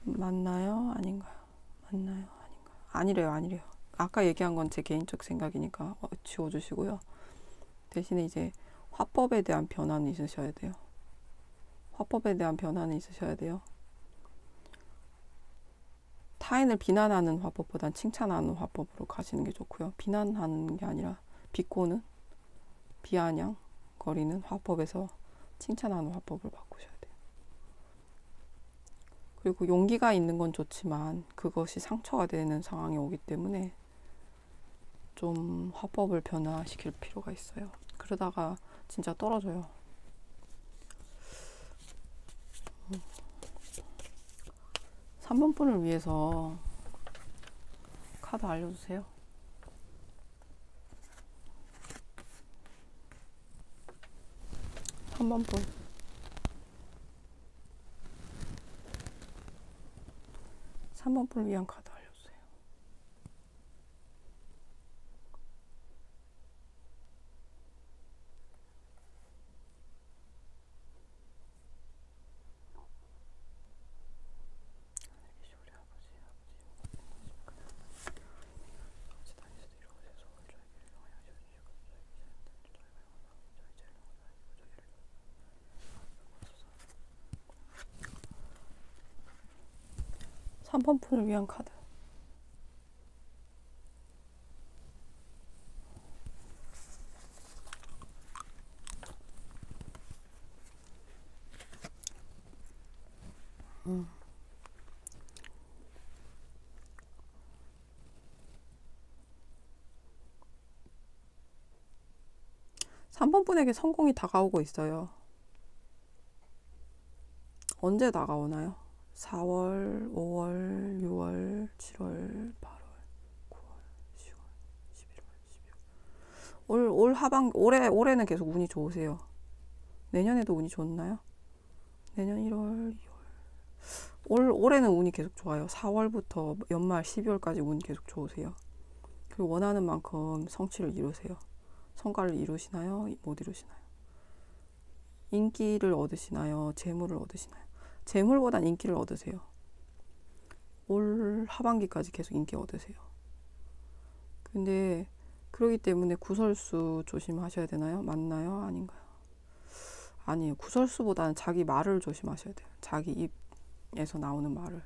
맞나요? 아닌가요? 맞나요? 아닌가요? 아니래요. 아까 얘기한 건 제 개인적 생각이니까 지워주시고요. 대신에 이제 화법에 대한 변화는 있으셔야 돼요. 화법에 대한 변화는 있으셔야 돼요. 타인을 비난하는 화법보단 칭찬하는 화법으로 가시는 게 좋고요. 비난하는 게 아니라 비꼬는, 비아냥거리는 화법에서 칭찬하는 화법을 바꾸셔야 돼요. 그리고 용기가 있는 건 좋지만 그것이 상처가 되는 상황이 오기 때문에 좀 화법을 변화시킬 필요가 있어요. 그러다가 진짜 떨어져요. 3번 분을 위해서 카드 알려주세요. 3번 분. 3번 분을 위한 카드 알려주세요. 3번 분을 위한 카드. 음. 3번 분에게 성공이 다가오고 있어요. 언제 다가오나요? 4월, 5월, 6월, 7월, 8월, 9월, 10월, 11월, 12월. 올 하반, 올해는 계속 운이 좋으세요. 내년에도 운이 좋나요? 내년 1월, 2월. 올해는 운이 계속 좋아요. 4월부터 연말 12월까지 운이 계속 좋으세요. 그리고 원하는 만큼 성취를 이루세요. 성과를 이루시나요? 못 이루시나요? 인기를 얻으시나요? 재물을 얻으시나요? 재물보단 인기를 얻으세요. 올 하반기까지 계속 인기 얻으세요. 근데 그러기 때문에 구설수 조심하셔야 되나요? 맞나요? 아닌가요? 아니에요. 구설수보다는 자기 말을 조심하셔야 돼요. 자기 입에서 나오는 말을.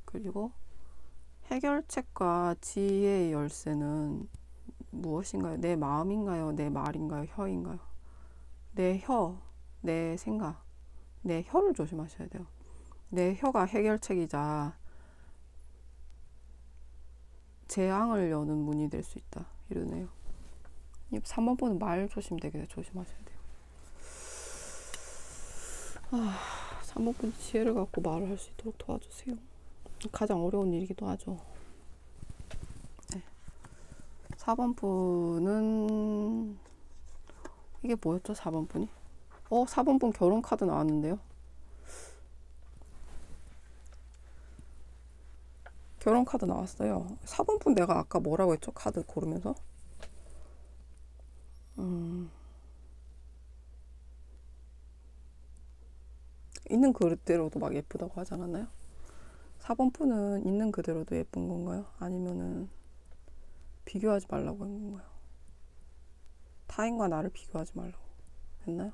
그리고 해결책과 지혜의 열쇠는 무엇인가요? 내 마음인가요? 내 말인가요? 혀인가요? 내 혀, 내 생각, 내 혀를 조심하셔야 돼요. 내 혀가 해결책이자 재앙을 여는 문이 될 수 있다. 이러네요. 3번 번은 말 조심 되게 조심하셔야 돼요. 3번 번 지혜를 갖고 말을 할 수 있도록 도와주세요. 가장 어려운 일이기도 하죠. 네. 4번 분은 이게 뭐였죠? 4번 분이? 4번 분 결혼 카드 나왔는데요. 결혼 카드 나왔어요. 4번 분 내가 아까 뭐라고 했죠? 카드 고르면서 있는 그대로도 막 예쁘다고 하지 않았나요? 4번 분은 있는 그대로도 예쁜 건가요? 아니면은 비교하지 말라고 한 건가요? 타인과 나를 비교하지 말라고 했나요?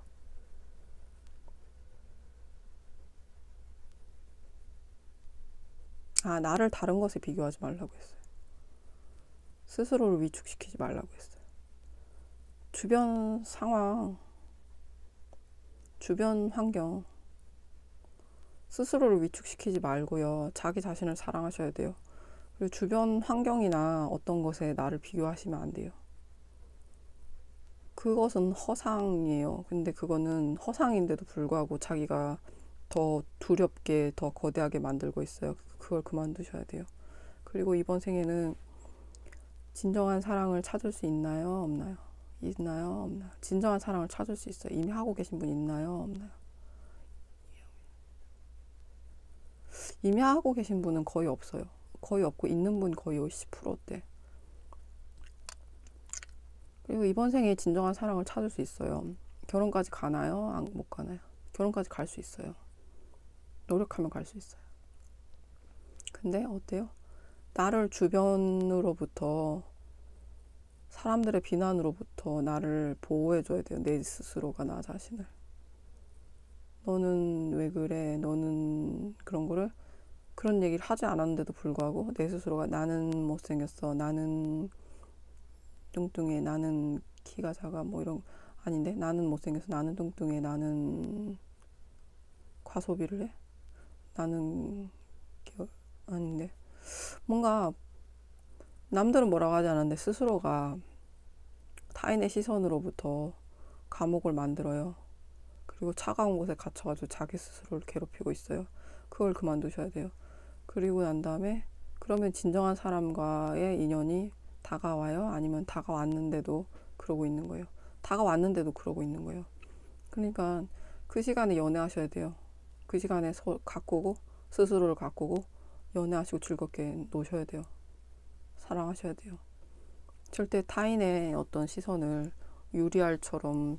나를 다른 것에 비교하지 말라고 했어요. 스스로를 위축시키지 말라고 했어요. 주변 상황, 주변 환경, 스스로를 위축시키지 말고요. 자기 자신을 사랑하셔야 돼요. 그리고 주변 환경이나 어떤 것에 나를 비교하시면 안 돼요. 그것은 허상이에요. 근데 그거는 허상인데도 불구하고 자기가 더 두렵게, 더 거대하게 만들고 있어요. 그걸 그만두셔야 돼요. 그리고 이번 생에는 진정한 사랑을 찾을 수 있나요? 없나요? 있나요? 없나요? 진정한 사랑을 찾을 수 있어요. 이미 하고 계신 분 있나요? 없나요? 이미 하고 계신 분은 거의 없어요. 거의 없고 있는 분 거의 10%대. 그리고 이번 생에 진정한 사랑을 찾을 수 있어요. 결혼까지 가나요? 못 가나요? 결혼까지 갈 수 있어요. 노력하면 갈 수 있어요. 근데 어때요? 나를 주변으로부터, 사람들의 비난으로부터 나를 보호해줘야 돼요. 내 스스로가 나 자신을. 너는 왜 그래? 너는 그런 거를, 그런 얘기를 하지 않았는데도 불구하고 내 스스로가 나는 못생겼어. 나는 뚱뚱해. 나는 키가 작아. 뭐 이런, 아닌데? 나는 못생겼어. 나는 뚱뚱해. 나는 과소비를 해. 나는 아닌데. 뭔가 남들은 뭐라고 하지 않았는데 스스로가 타인의 시선으로부터 감옥을 만들어요. 그리고 차가운 곳에 갇혀가지고 자기 스스로를 괴롭히고 있어요. 그걸 그만두셔야 돼요. 그리고 난 다음에 그러면 진정한 사람과의 인연이 다가와요? 아니면 다가왔는데도 그러고 있는 거예요? 다가왔는데도 그러고 있는 거예요. 그러니까 그 시간에 연애하셔야 돼요. 그 시간에 가꾸고 스스로를 가꾸고 연애하시고 즐겁게 노셔야 돼요. 사랑하셔야 돼요. 절대 타인의 어떤 시선을 유리알처럼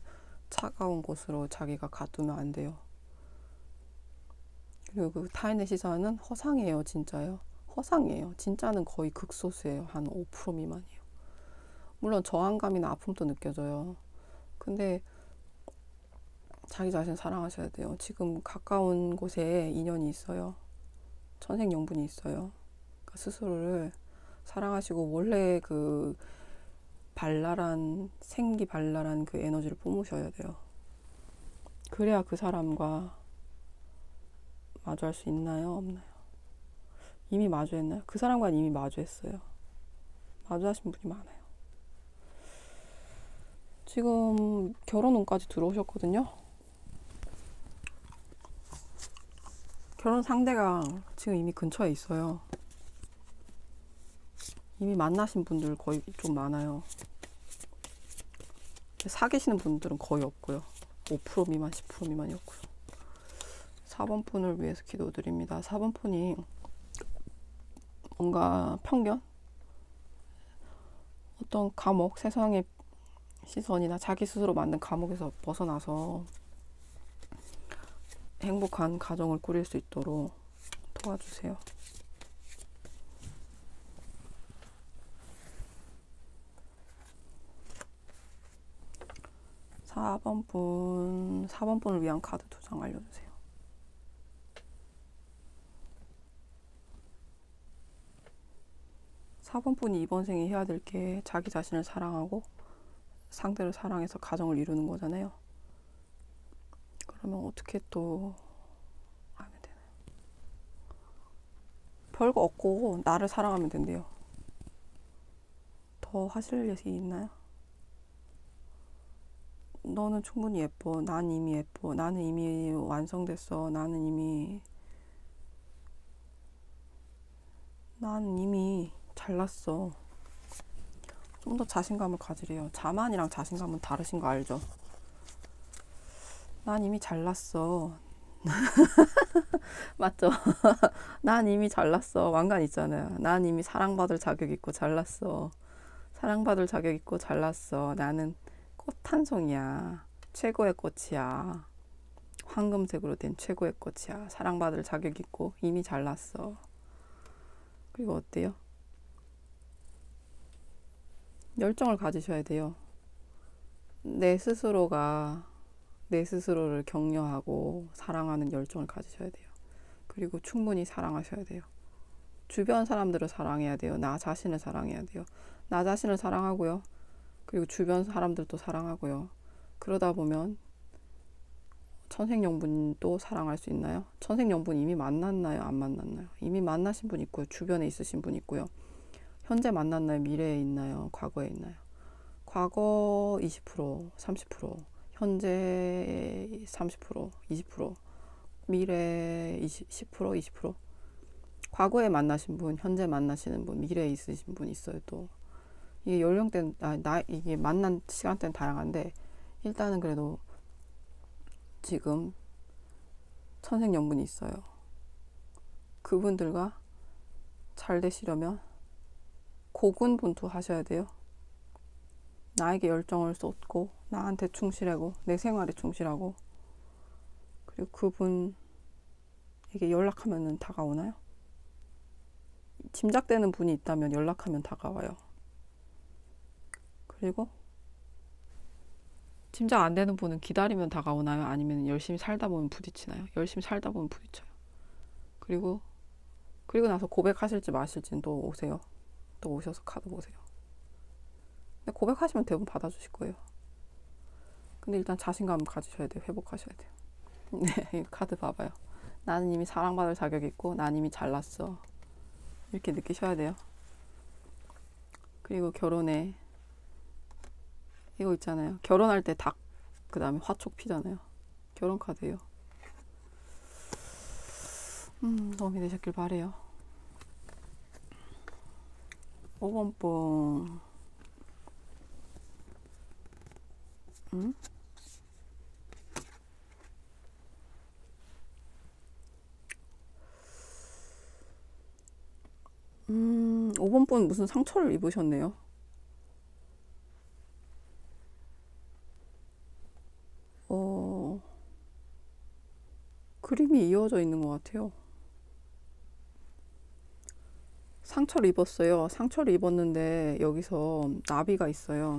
차가운 곳으로 자기가 가두면 안 돼요. 그리고 그 타인의 시선은 허상이에요. 진짜요. 허상이에요. 진짜는 거의 극소수예요. 한 5% 미만이에요. 물론 저항감이나 아픔도 느껴져요. 근데 자기 자신 사랑하셔야 돼요. 지금 가까운 곳에 인연이 있어요. 천생연분이 있어요. 그러니까 스스로를 사랑하시고 원래 그 발랄한 생기발랄한 그 에너지를 뿜으셔야 돼요. 그래야 그 사람과 마주할 수 있나요? 없나요? 이미 마주했나요? 그 사람과는 이미 마주했어요. 마주하신 분이 많아요. 지금 결혼 운까지 들어오셨거든요. 결혼 상대가 지금 이미 근처에 있어요. 이미 만나신 분들 거의 좀 많아요. 사귀시는 분들은 거의 없고요. 5% 미만, 10% 미만이었고요. 4번 분을 위해서 기도드립니다. 4번 분이 뭔가 편견? 어떤 감옥, 세상의 시선이나 자기 스스로 만든 감옥에서 벗어나서 행복한 가정을 꾸릴 수 있도록 도와주세요. 4번 분을 위한 카드 2장 알려주세요. 4번 분이 이번 생에 해야 될 게 자기 자신을 사랑하고 상대를 사랑해서 가정을 이루는 거잖아요. 그러면 어떻게 또 하면 되나요? 별거 없고 나를 사랑하면 된대요. 더 하실 얘기 있나요? 너는 충분히 예뻐. 난 이미 예뻐. 나는 이미 완성됐어. 난 이미 잘났어. 좀 더 자신감을 가지래요. 자만이랑 자신감은 다르신 거 알죠? 난 이미 잘났어. 맞죠? 난 이미 잘났어. 왕관 있잖아요. 난 이미 사랑받을 자격 있고 잘났어. 사랑받을 자격 있고 잘났어. 나는 꽃 한 송이야. 최고의 꽃이야. 황금색으로 된 최고의 꽃이야. 사랑받을 자격 있고 이미 잘났어. 그리고 어때요? 열정을 가지셔야 돼요. 내 스스로가 내 스스로를 격려하고 사랑하는 열정을 가지셔야 돼요. 그리고 충분히 사랑하셔야 돼요. 주변 사람들을 사랑해야 돼요. 나 자신을 사랑해야 돼요. 나 자신을 사랑하고요. 그리고 주변 사람들도 사랑하고요. 그러다 보면 천생연분도 사랑할 수 있나요? 천생연분 이미 만났나요? 안 만났나요? 이미 만나신 분 있고요. 주변에 있으신 분 있고요. 현재 만났나요? 미래에 있나요? 과거에 있나요? 과거 20%, 30%, 현재 30%, 20%, 미래 10%, 20%. 과거에 만나신 분, 현재 만나시는 분, 미래에 있으신 분 있어요. 또 이게 연령대는 이게 만난 시간대는 다양한데 일단은 그래도 지금 천생연분이 있어요. 그분들과 잘 되시려면 고군분투 하셔야 돼요. 나에게 열정을 쏟고 나한테 충실하고 내 생활에 충실하고 그리고 그분에게 연락하면 다가오나요? 짐작되는 분이 있다면 연락하면 다가와요. 그리고 짐작 안 되는 분은 기다리면 다가오나요? 아니면 열심히 살다 보면 부딪히나요? 열심히 살다 보면 부딪혀요. 그리고 나서 고백하실지 마실지는 또 오세요. 또 오셔서 카드 보세요. 근데 고백하시면 대부분 받아주실 거예요. 근데 일단 자신감을 가지셔야 돼요. 회복하셔야 돼요. 네, 이 카드 봐봐요. 나는 이미 사랑받을 자격이 있고 난 이미 잘났어. 이렇게 느끼셔야 돼요. 그리고 결혼에 이거 있잖아요. 결혼할 때 닭, 그 다음에 화촉 피잖아요. 결혼 카드예요. 도움이 되셨길 바래요. 5번 뽕. 5번 분 무슨 상처를 입으셨네요. 그림이 이어져 있는 것 같아요. 상처를 입었어요. 상처를 입었는데 여기서 나비가 있어요.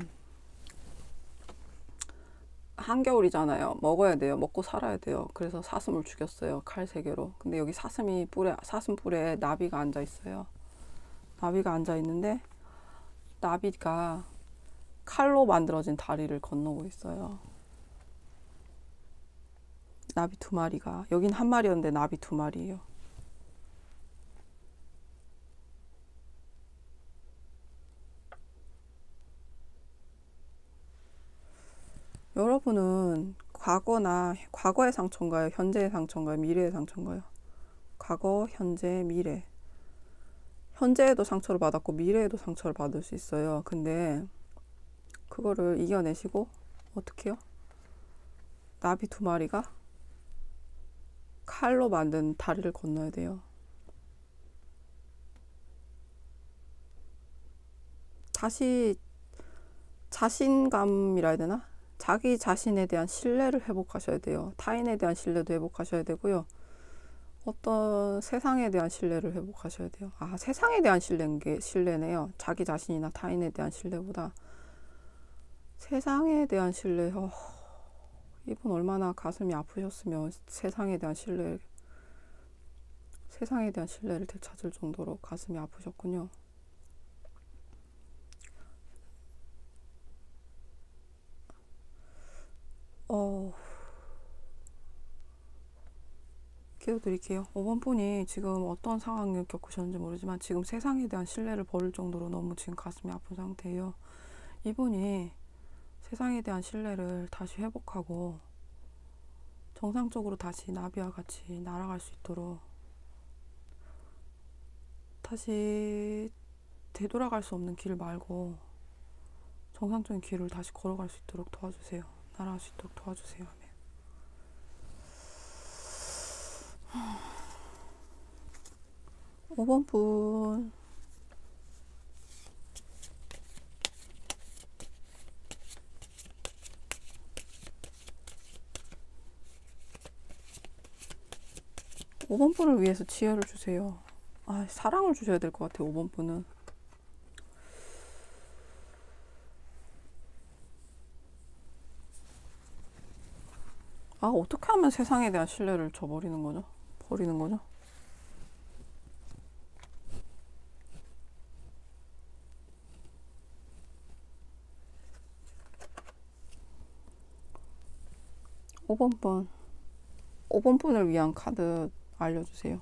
한겨울이잖아요. 먹어야 돼요. 먹고 살아야 돼요. 그래서 사슴을 죽였어요. 칼 3개로. 근데 여기 사슴 뿔에 나비가 앉아 있어요. 나비가 앉아 있는데 나비가 칼로 만들어진 다리를 건너고 있어요. 나비 2마리가. 여긴 1마리였는데 나비 2마리예요. 여러분은 과거의 상처인가요? 현재의 상처인가요? 미래의 상처인가요? 과거, 현재, 미래. 현재에도 상처를 받았고 미래에도 상처를 받을 수 있어요. 근데 그거를 이겨내시고 어떻게 해요? 나비 2마리가 칼로 만든 다리를 건너야 돼요. 다시 자신감이라 해야 되나? 자기 자신에 대한 신뢰를 회복하셔야 돼요. 타인에 대한 신뢰도 회복하셔야 되고요. 어떤 세상에 대한 신뢰를 회복하셔야 돼요. 아, 세상에 대한 신뢰네요. 자기 자신이나 타인에 대한 신뢰보다 세상에 대한 신뢰. 이분 얼마나 가슴이 아프셨으면 세상에 대한 신뢰를 되찾을 정도로 가슴이 아프셨군요. 기도 드릴게요. 5번 분이 지금 어떤 상황을 겪으셨는지 모르지만 지금 세상에 대한 신뢰를 버릴 정도로 너무 지금 가슴이 아픈 상태예요. 이분이 세상에 대한 신뢰를 다시 회복하고 정상적으로 다시 나비와 같이 날아갈 수 있도록 다시 되돌아갈 수 없는 길 말고 정상적인 길을 다시 걸어갈 수 있도록 도와주세요. 날아갈 수 있도록 도와주세요. 아멘. 5번 분. 오번 분을 위해서 지혜를 주세요. 사랑을 주셔야 될 것 같아요. 5번 분은. 어떻게 하면 세상에 대한 신뢰를 저버리는 거죠? 버리는 거죠? 오번 분. 5번 분을 위한 카드 알려주세요.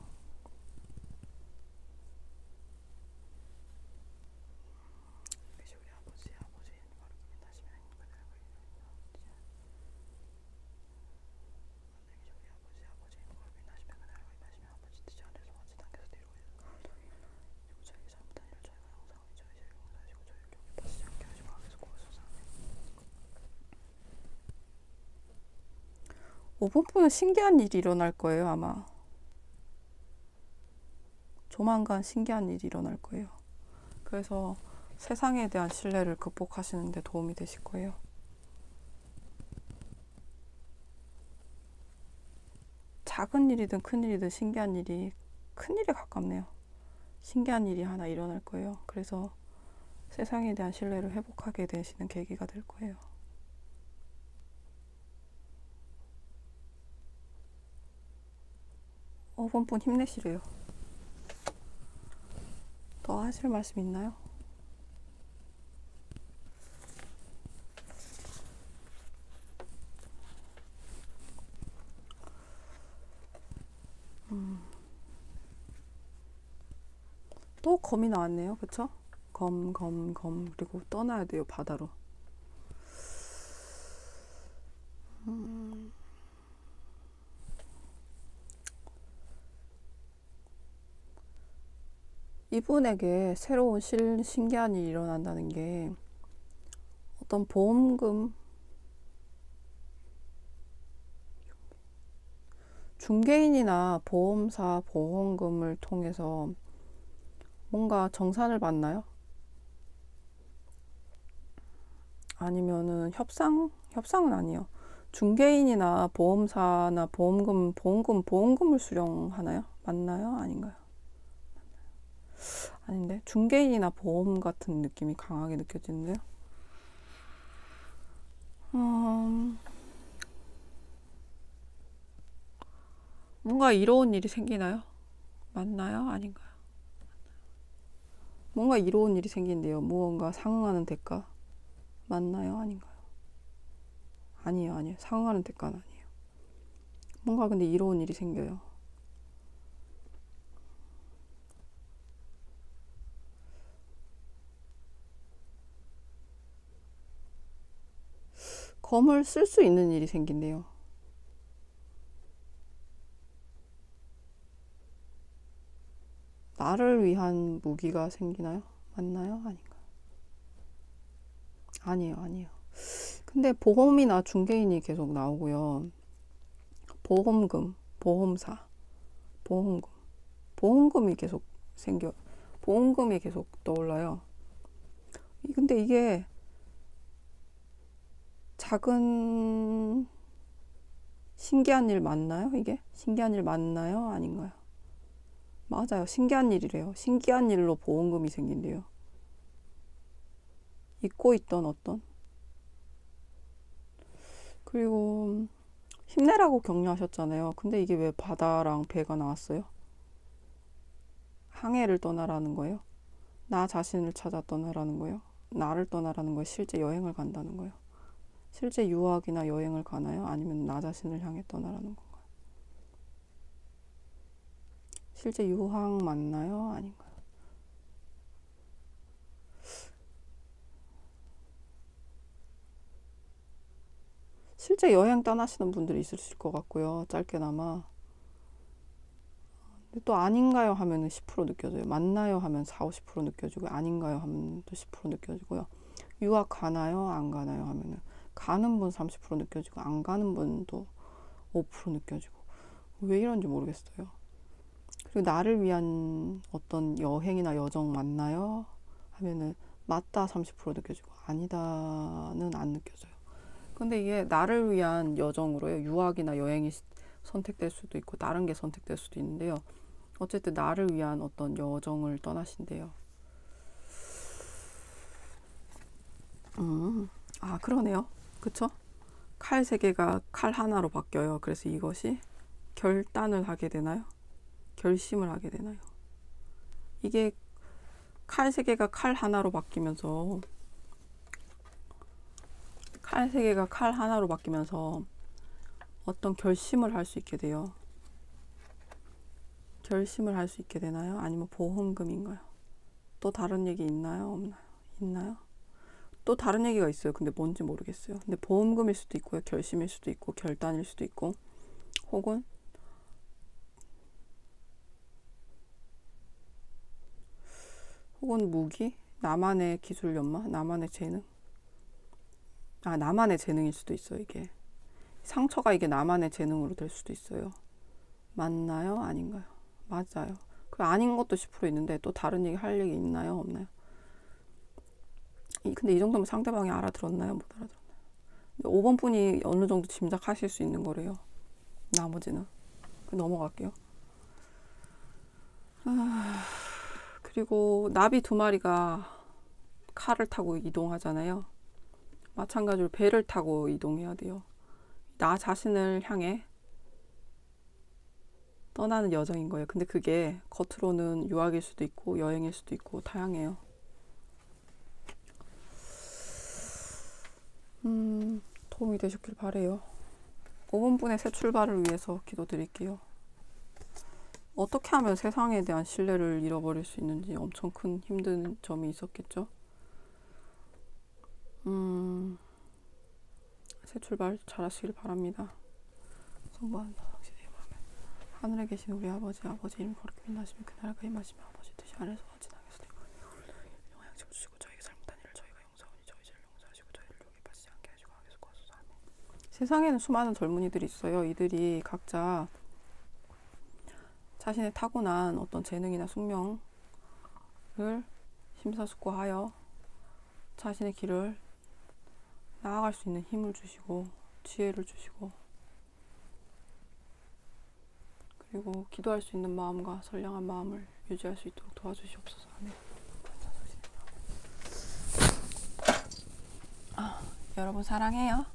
오번 분은 신기한 일이 일어날 거예요. 아마 조만간 신기한 일이 일어날 거예요. 그래서 세상에 대한 신뢰를 극복하시는 데 도움이 되실 거예요. 작은 일이든 큰 일이든 신기한 일이 큰 일에 가깝네요. 신기한 일이 하나 일어날 거예요. 그래서 세상에 대한 신뢰를 회복하게 되시는 계기가 될 거예요. 5번 분 힘내시래요. 더 하실 말씀 있나요? 또 검이 나왔네요. 그쵸? 검. 그리고 떠나야 돼요. 바다로. 이분에게 새로운 신기한 일이 일어난다는 게 어떤 보험금, 중개인이나 보험사 보험금을 통해서 뭔가 정산을 받나요? 아니면은 협상은 아니에요. 중개인이나 보험사나 보험금을 수령하나요? 맞나요? 아닌가요? 아닌데 중개인이나 보험 같은 느낌이 강하게 느껴지는데요. 뭔가 이로운 일이 생기나요? 맞나요? 아닌가요? 뭔가 이로운 일이 생긴대요. 무언가 상응하는 대가. 맞나요? 아닌가요? 아니에요. 상응하는 대가는 아니에요. 뭔가 근데 이로운 일이 생겨요. 검을 쓸 수 있는 일이 생긴대요. 나를 위한 무기가 생기나요? 맞나요? 아닌가요? 아니에요. 근데 보험이나 중개인이 계속 나오고요. 보험금, 보험사, 보험금이 계속 보험금이 계속 떠올라요. 근데 이게 작은 신기한 일 맞나요? 이게? 신기한 일 맞나요? 아닌가요? 맞아요. 신기한 일이래요. 신기한 일로 보험금이 생긴대요. 잊고 있던 어떤. 그리고 힘내라고 격려하셨잖아요. 근데 이게 왜 바다랑 배가 나왔어요? 항해를 떠나라는 거예요? 나 자신을 찾아 떠나라는 거예요? 나를 떠나라는 거예요? 실제 여행을 간다는 거예요? 실제 유학이나 여행을 가나요? 아니면 나 자신을 향해 떠나라는 건가요? 실제 유학 맞나요? 아닌가요? 실제 여행 떠나시는 분들이 있으실 것 같고요. 짧게나마. 근데 또 아닌가요 하면은 10% 느껴져요. 맞나요 하면 4, 50% 느껴지고 아닌가요 하면 또 10% 느껴지고요. 유학 가나요? 안 가나요 하면은 가는 분 30% 느껴지고 안 가는 분도 5% 느껴지고 왜 이런지 모르겠어요. 그리고 나를 위한 어떤 여행이나 여정 맞나요? 하면은 맞다 30% 느껴지고 아니다는 안 느껴져요. 근데 이게 나를 위한 여정으로요. 유학이나 여행이 선택될 수도 있고 다른 게 선택될 수도 있는데요. 어쨌든 나를 위한 어떤 여정을 떠나신대요. 아, 그러네요. 그쵸? 칼 세 개가 칼 하나로 바뀌어요. 그래서 이것이 결단을 하게 되나요? 결심을 하게 되나요? 이게 칼 세 개가 칼 하나로 바뀌면서 칼 세 개가 칼 하나로 바뀌면서 어떤 결심을 할 수 있게 돼요. 결심을 할 수 있게 되나요? 아니면 보험금인가요? 또 다른 얘기 있나요? 없나요? 있나요? 또 다른 얘기가 있어요. 근데 뭔지 모르겠어요. 근데 보험금일 수도 있고요. 결심일 수도 있고 결단일 수도 있고 혹은 무기? 나만의 기술 연마? 나만의 재능? 아, 나만의 재능일 수도 있어요. 이게 상처가 이게 나만의 재능으로 될 수도 있어요. 맞나요? 아닌가요? 맞아요. 그 아닌 것도 10% 있는데 또 다른 얘기 할 얘기 있나요? 없나요? 근데 이 정도면 상대방이 알아들었나요? 못 알아들었나요? 5번 분이 어느 정도 짐작하실 수 있는 거래요. 나머지는. 넘어갈게요. 그리고 나비 두 마리가 칼을 타고 이동하잖아요. 마찬가지로 배를 타고 이동해야 돼요. 나 자신을 향해 떠나는 여정인 거예요. 근데 그게 겉으로는 유학일 수도 있고 여행일 수도 있고 다양해요. 도움이 되셨길 바래요. 5번 분의 새 출발을 위해서 기도드릴게요. 어떻게 하면 세상에 대한 신뢰를 잃어버릴 수 있는지 엄청 큰 힘든 점이 있었겠죠. 새 출발 잘 하시길 바랍니다. 성부한다 당신의 마음에 하늘에 계신 우리 아버지 이름 거룩히 빛나시며 그 나라가 임하시며 아버지 뜻이 하늘에서 같이 땅에서 되고 영향을 주시고 저희에게 잘못한 일을 저희가 용서하오니 저희 죄를 용서하시고 저희를 유혹에 빠지지 않게 하시고 악에서 구하소서. 아멘. 세상에는 수많은 젊은이들이 있어요. 이들이 각자 자신의 타고난 어떤 재능이나 숙명을 심사숙고하여 자신의 길을 나아갈 수 있는 힘을 주시고 지혜를 주시고 그리고 기도할 수 있는 마음과 선량한 마음을 유지할 수 있도록 도와주시옵소서. 아멘. 여러분 사랑해요.